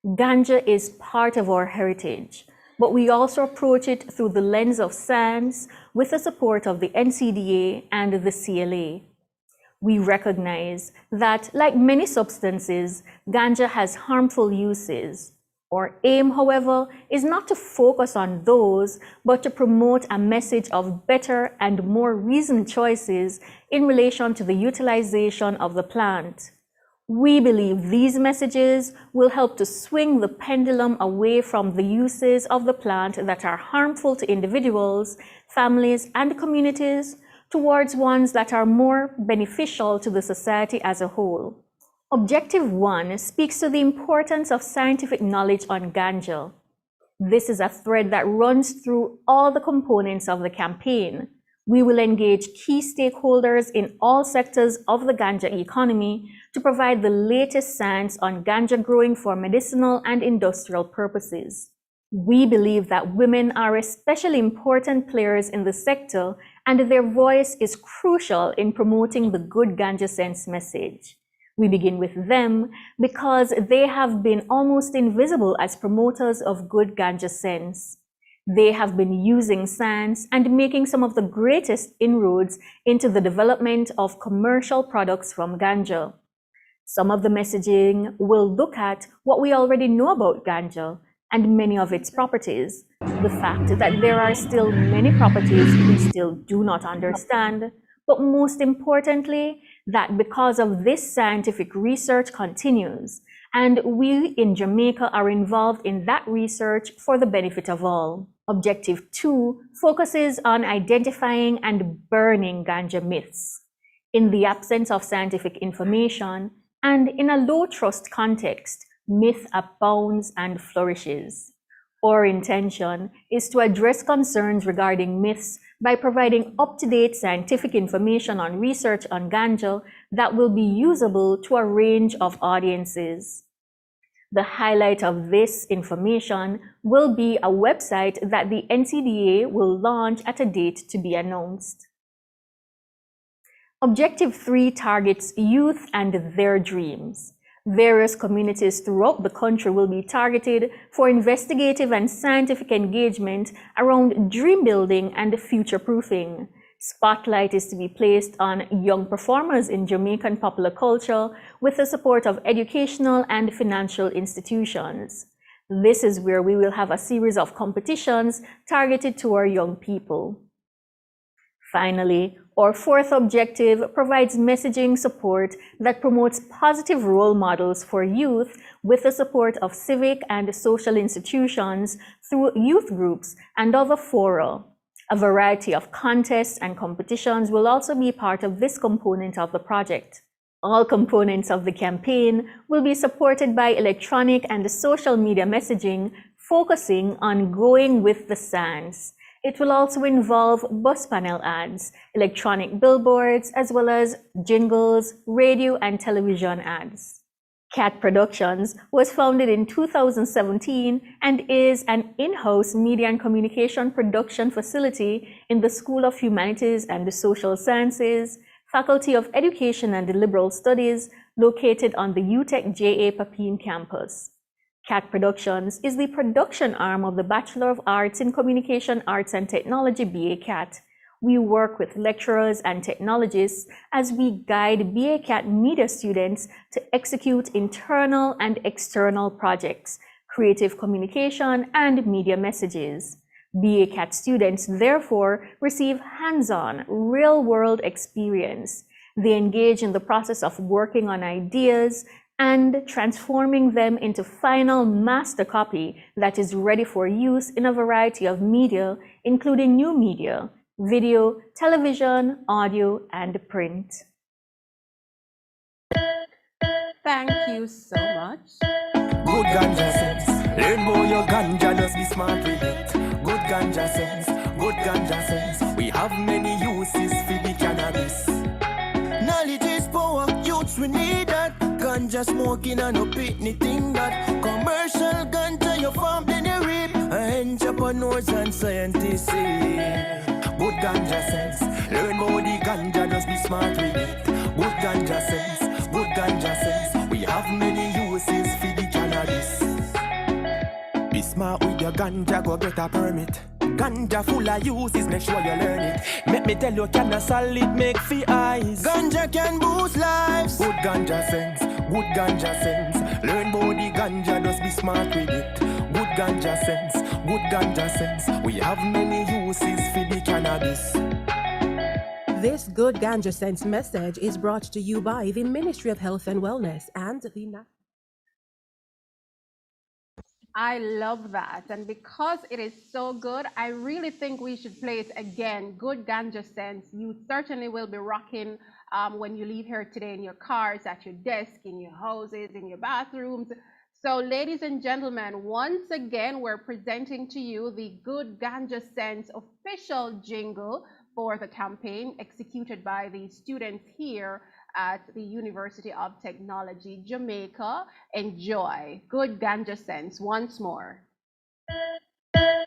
Ganja is part of our heritage, but we also approach it through the lens of science with the support of the NCDA and the CLA. We recognize that, like many substances, ganja has harmful uses. Our aim, however, is not to focus on those, but to promote a message of better and more reasoned choices in relation to the utilization of the plant. We believe these messages will help to swing the pendulum away from the uses of the plant that are harmful to individuals, families, and communities towards ones that are more beneficial to the society as a whole. Objective 1 speaks to the importance of scientific knowledge on ganja. This is a thread that runs through all the components of the campaign. We will engage key stakeholders in all sectors of the ganja economy to provide the latest science on ganja growing for medicinal and industrial purposes. We believe that women are especially important players in the sector and their voice is crucial in promoting the Good Ganja Sense message. We begin with them because they have been almost invisible as promoters of Good Ganja Sense. They have been using SANS and making some of the greatest inroads into the development of commercial products from ganja. Some of the messaging will look at what we already know about ganja and many of its properties, the fact that there are still many properties we still do not understand, but most importantly, that because of this scientific research continues, and we in Jamaica are involved in that research for the benefit of all. Objective 2 focuses on identifying and burning ganja myths. In the absence of scientific information, and in a low-trust context, myth abounds and flourishes. Our intention is to address concerns regarding myths by providing up-to-date scientific information on research on ganja that will be usable to a range of audiences. The highlight of this information will be a website that the NCDA will launch at a date to be announced. Objective 3 targets youth and their dreams. Various communities throughout the country will be targeted for investigative and scientific engagement around dream building and future proofing. Spotlight is to be placed on young performers in Jamaican popular culture with the support of educational and financial institutions. This is where we will have a series of competitions targeted to our young people. Finally, our fourth objective provides messaging support that promotes positive role models for youth with the support of civic and social institutions through youth groups and other fora. A variety of contests and competitions will also be part of this component of the project. All components of the campaign will be supported by electronic and social media messaging focusing on going with the SANS. It will also involve bus panel ads, electronic billboards, as well as jingles, radio and television ads. CAT Productions was founded in 2017 and is an in-house media and communication production facility in the School of Humanities and the Social Sciences, Faculty of Education and Liberal Studies, located on the UTech J.A. Papine campus. CAT Productions is the production arm of the Bachelor of Arts in Communication Arts and Technology BA CAT. We work with lecturers and technologists as we guide BA CAT media students to execute internal and external projects, creative communication, and media messages. BA CAT students therefore receive hands-on, real-world experience. They engage in the process of working on ideas and transforming them into final master copy that is ready for use in a variety of media, including new media, video, television, audio, and print. Thank you so much. Good ganja sense. Learn more your ganja, just be smart with it. Good ganja sense. Good ganja sense. We have many uses for the cannabis. Knowledge is power, youths we need that. Ganja smoking and no pitney thing that. Commercial ganja you farm then you reap. Entrepreneurs and scientists say. Good ganja sense. Learn more the ganja, just be smart with it. Good ganja sense. Good ganja sense. We have many uses for the cannabis. Be smart with your ganja, go get a permit. Ganja full of uses, make sure you learn it. Make me tell you, can a solid make for eyes. Ganja can boost lives. Good ganja sense, good ganja sense. Learn about the ganja, just be smart with it. Good ganja sense, good ganja sense. We have many uses for the cannabis. This Good Ganja Sense message is brought to you by the Ministry of Health and Wellness and the I love that. And because it is so good, I really think we should play it again. Good Ganja Sense. You certainly will be rocking when you leave here today in your cars, at your desk, in your houses, in your bathrooms. So ladies and gentlemen, once again, we're presenting to you the Good Ganja Sense official jingle for the campaign executed by the students here at the University of Technology, Jamaica. Enjoy. Good Ganja Sense once more. Good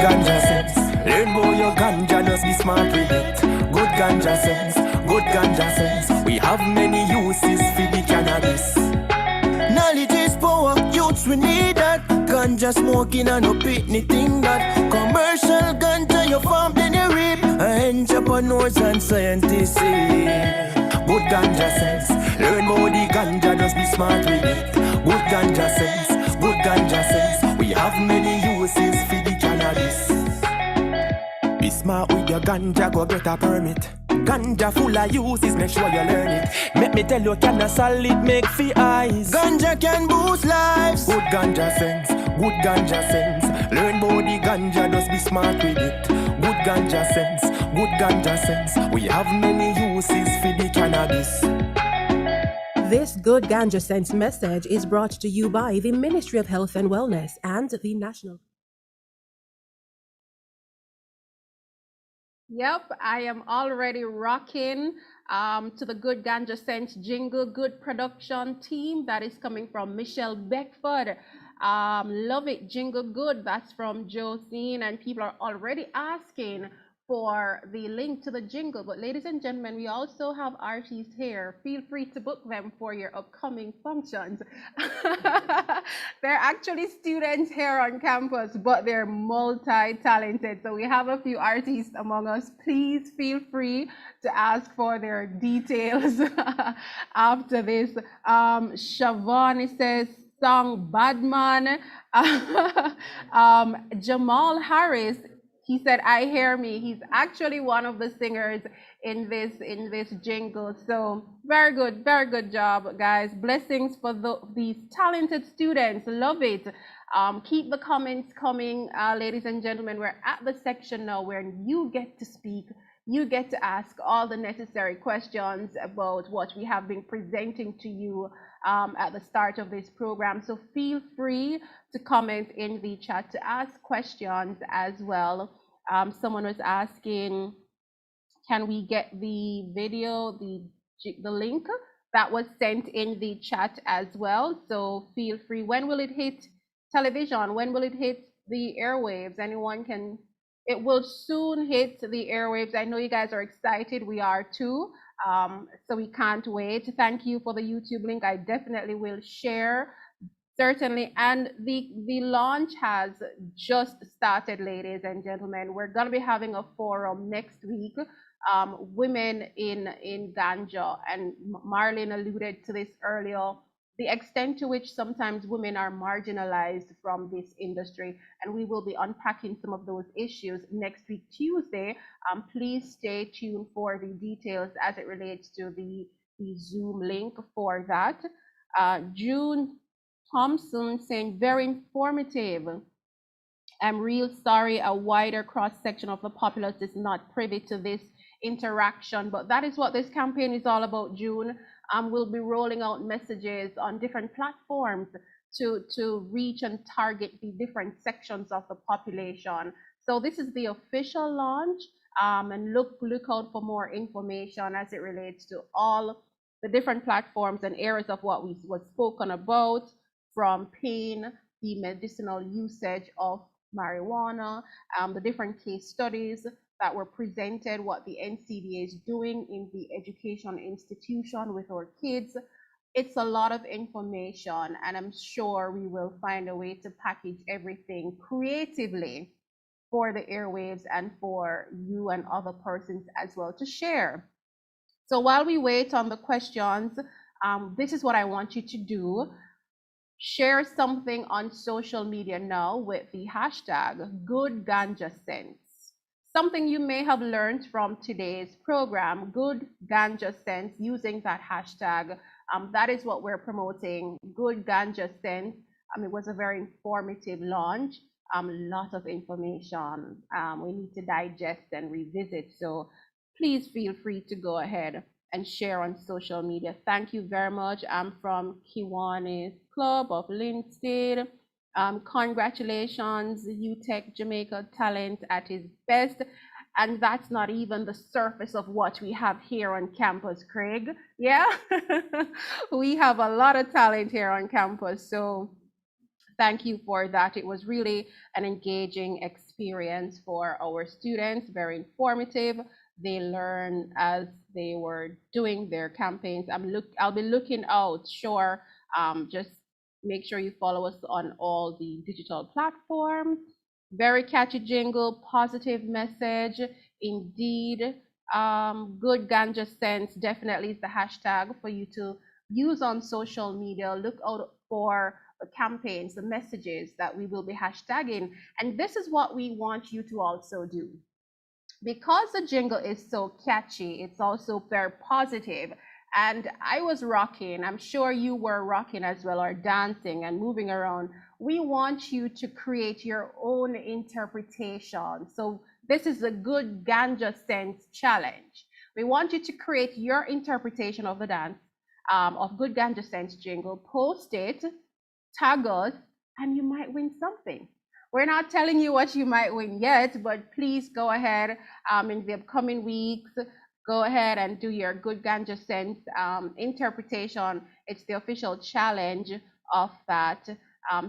ganja sense. Learn smart with it. Good ganja sense, good ganja sense. We have many uses for the cannabis. Knowledge is power, youths we need that. Ganja smoking and no pitney thing that. Commercial ganja you farm then you reap. Entrepreneurs and scientists see. Good ganja sense, learn about the ganja, just be smart with it. Good ganja sense, good ganja sense. We have many uses for the cannabis. Be smart with your ganja, go get a permit. Ganja full of uses, make sure you learn it. Make me tell you, can a solid make for eyes. Ganja can boost lives. Good ganja sense, good ganja sense. Learn about the ganja, just be smart with it. Good ganja sense, good ganja sense. We have many uses for the cannabis. This Good Ganja Sense message is brought to you by the Ministry of Health and Wellness and the National. Yep, I am already rocking to the Good Ganja Sense jingle, good production team that is coming from Michelle Beckford. Love it, jingle good. That's from Josine, and people are already asking for the link to the jingle. But ladies and gentlemen, we also have artists here. Feel free to book them for your upcoming functions. They're actually students here on campus, but they're multi-talented. So we have a few artists among us. Please feel free to ask for their details after this. Siobhan says, song Badman. Jamal Harris, he said, I hear me. He's actually one of the singers in this jingle. So very good job, guys. Blessings for these talented students. Love it. Keep the comments coming, ladies and gentlemen. We're at the section now where you get to speak. You get to ask all the necessary questions about what we have been presenting to you at the start of this program. So feel free to comment in the chat to ask questions as well. Someone was asking, can we get the video, the link that was sent in the chat as well? So feel free. When will it hit television? When will it hit the airwaves? Anyone can? It will soon hit the airwaves. I know you guys are excited. We are too. So we can't wait. Thank you for the YouTube link. I definitely will share. Certainly, and the launch has just started, ladies and gentlemen. We're going to be having a forum next week, women in ganja, and Marlene alluded to this earlier, the extent to which sometimes women are marginalized from this industry, and we will be unpacking some of those issues next week, Tuesday. Please stay tuned for the details as it relates to the Zoom link for that. June Thompson saying, very informative. I'm real sorry a wider cross-section of the populace is not privy to this interaction, but that is what this campaign is all about, June. We'll be rolling out messages on different platforms to reach and target the different sections of the population. So this is the official launch, and look out for more information as it relates to all the different platforms and areas of what was spoken about, from pain, the medicinal usage of marijuana, the different case studies that were presented, what the NCDA is doing in the education institution with our kids. It's a lot of information, and I'm sure we will find a way to package everything creatively for the airwaves and for you and other persons as well to share. So while we wait on the questions, this is what I want you to do. Share something on social media now with the hashtag Good Ganja Sense. Something you may have learned from today's program, Good Ganja Sense, using that hashtag. That is what we're promoting, Good Ganja Sense. It was a very informative launch, a lot of information we need to digest and revisit. So please feel free to go ahead and share on social media. Thank you very much. I'm from Kiwanis Club of Linstead. Congratulations, UTech Jamaica talent at its best. And that's not even the surface of what we have here on campus, Craig. Yeah, we have a lot of talent here on campus. So thank you for that. It was really an engaging experience for our students, very informative. They learn as they were doing their campaigns. I'll be looking out, sure. Just make sure you follow us on all the digital platforms. Very catchy jingle, positive message, indeed. Good ganja sense definitely is the hashtag for you to use on social media. Look out for the campaigns, the messages that we will be hashtagging. And this is what we want you to also do. Because the jingle is so catchy, it's also very positive. And I was rocking, I'm sure you were rocking as well, or dancing and moving around. We want you to create your own interpretation. So this is a Good Ganja Sense challenge. We want you to create your interpretation of the dance, of Good Ganja Sense jingle, post it, tag us, and you might win something. We're not telling you what you might win yet, but please go ahead in the upcoming weeks. Go ahead and do your Good Ganja Sense interpretation. It's the official challenge of that.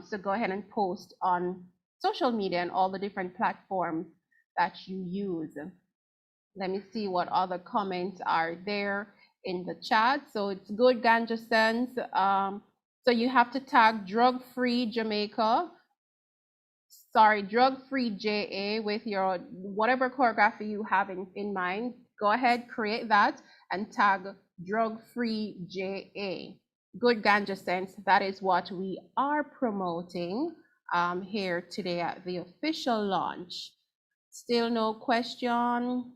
So go ahead and post on social media and all the different platforms that you use. Let me see what other comments are there in the chat. So it's Good Ganja Sense. So you have to tag Drug-Free Jamaica. Sorry, Drug-Free JA with your whatever choreography you have in mind. Go ahead, create that and tag Drug-Free JA. Good Ganja Sense, that is what we are promoting here today at the official launch. Still no question.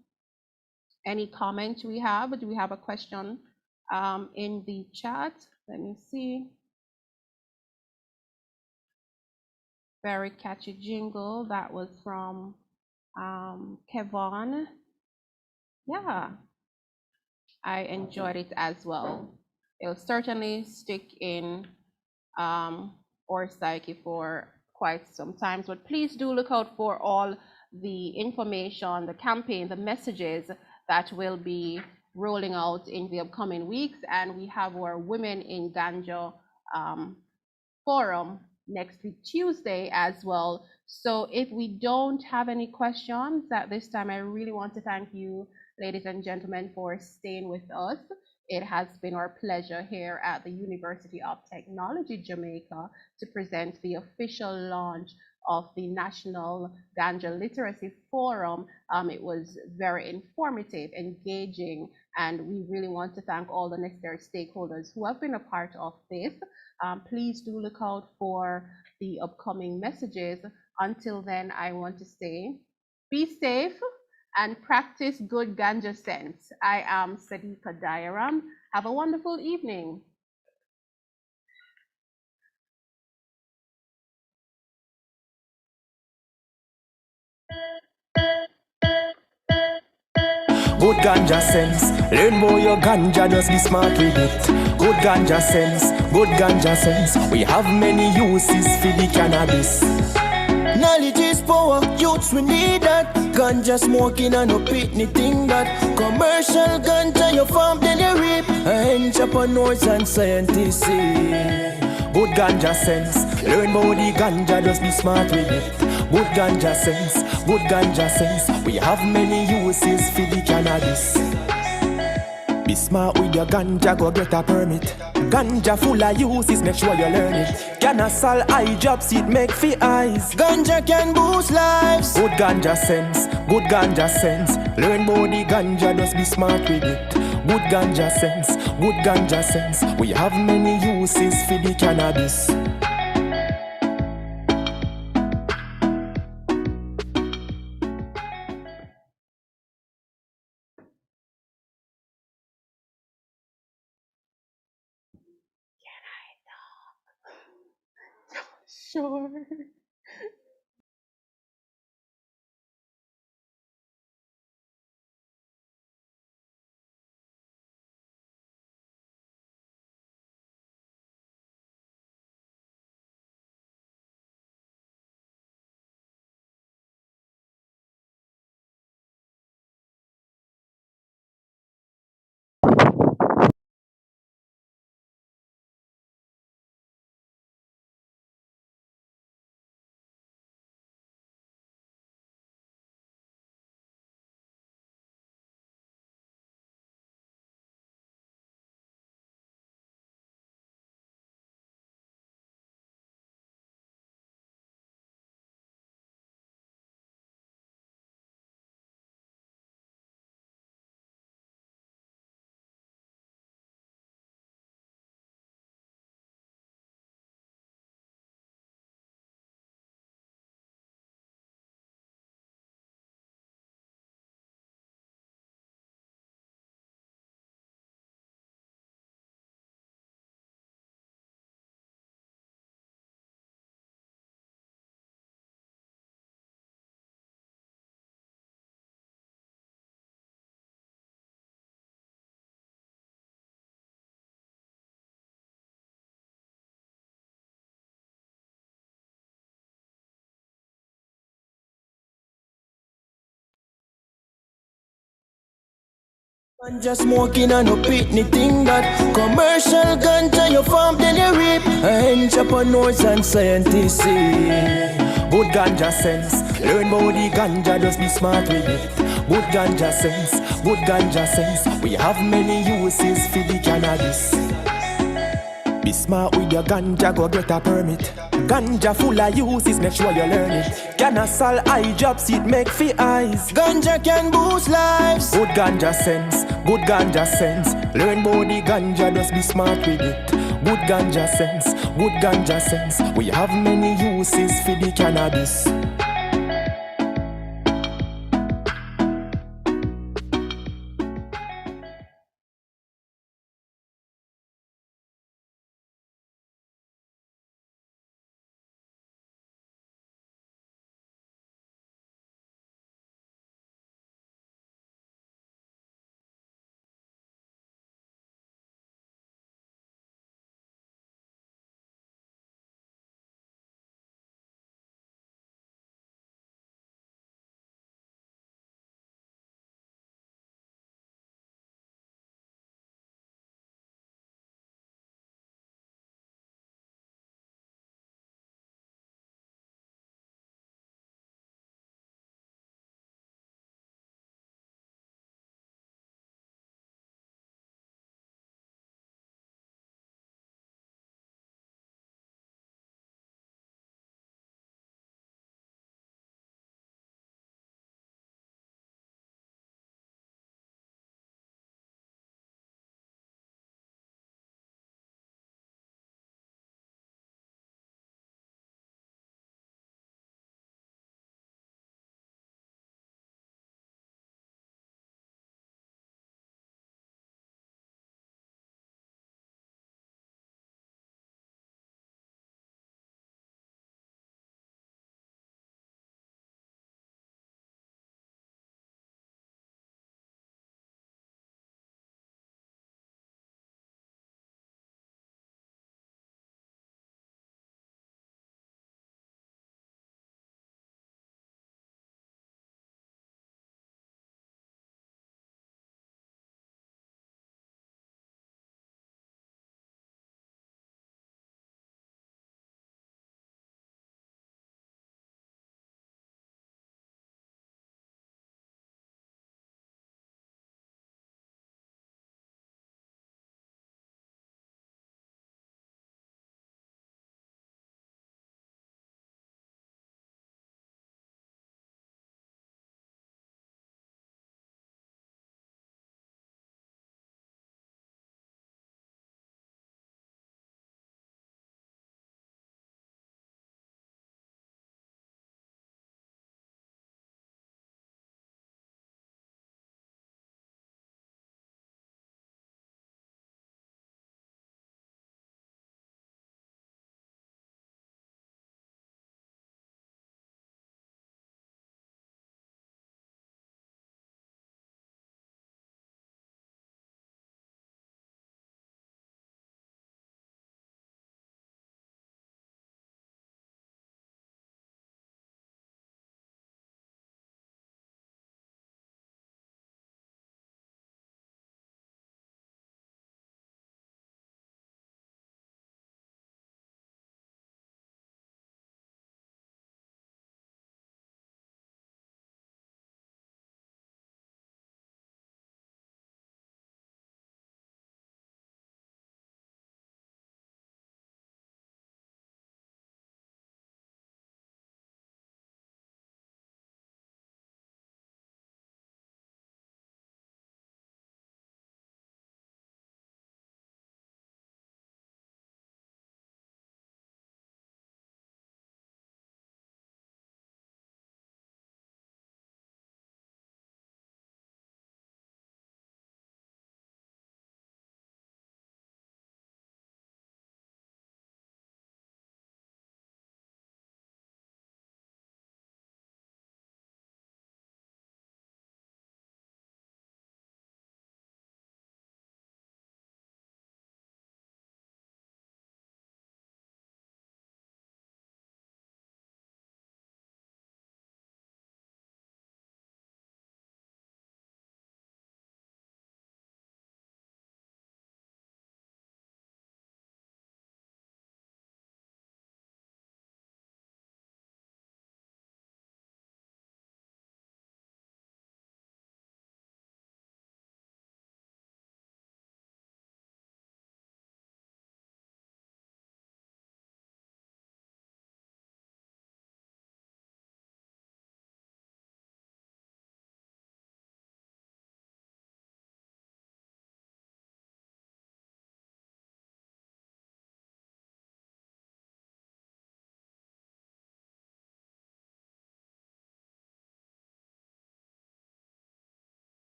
Any comment we have? Do we have a question in the chat? Let me see. Very catchy jingle. That was from Kevon. Yeah, I enjoyed it as well. It'll certainly stick in our psyche for quite some time. But please do look out for all the information, the campaign, the messages that will be rolling out in the upcoming weeks. And we have our Women in Ganja forum next week, Tuesday as well. So if we don't have any questions at this time, I really want to thank you, ladies and gentlemen, for staying with us. It has been our pleasure here at the University of Technology, Jamaica, to present the official launch of the National Ganja Literacy Forum. It was very informative, engaging, and we really want to thank all the necessary stakeholders who have been a part of this. Please do look out for the upcoming messages. Until then, I want to say, be safe and practice good ganja sense. I am Sadiqa Diaram. Have a wonderful evening. Good ganja sense, learn more your ganja, just be smart with it. Good ganja sense, good ganja sense. We have many uses for the cannabis. Knowledge is power, youths we need that. Ganja smoking and no pitney thing that. Commercial ganja you farm then you reap. Entrepreneurs and scientists see. Good ganja sense, learn more the ganja, just be smart with it. Good ganja sense, good ganja sense. We have many uses for the cannabis. Be smart with your ganja, go get a permit. Ganja full of uses, make sure you learn it. Can sell eye drops, it make for eyes. Ganja can boost lives. Good ganja sense, good ganja sense. Learn about the ganja, just be smart with it. Good ganja sense, good ganja sense. We have many uses for the cannabis. Sure. Ganja smoking and no pitney thing that commercial ganja you farm then you reap. Entrepreneurs and scientists see good ganja sense. Learn about the ganja, just be smart with it. Good ganja sense, good ganja sense. We have many uses for the cannabis. Be smart with your ganja, go get a permit. Ganja full of uses, make sure you learn it. Can solve eye drops, it make for eyes. Ganja can boost lives. Good ganja sense, good ganja sense. Learn about the ganja, just be smart with it. Good ganja sense, good ganja sense. We have many uses for the cannabis.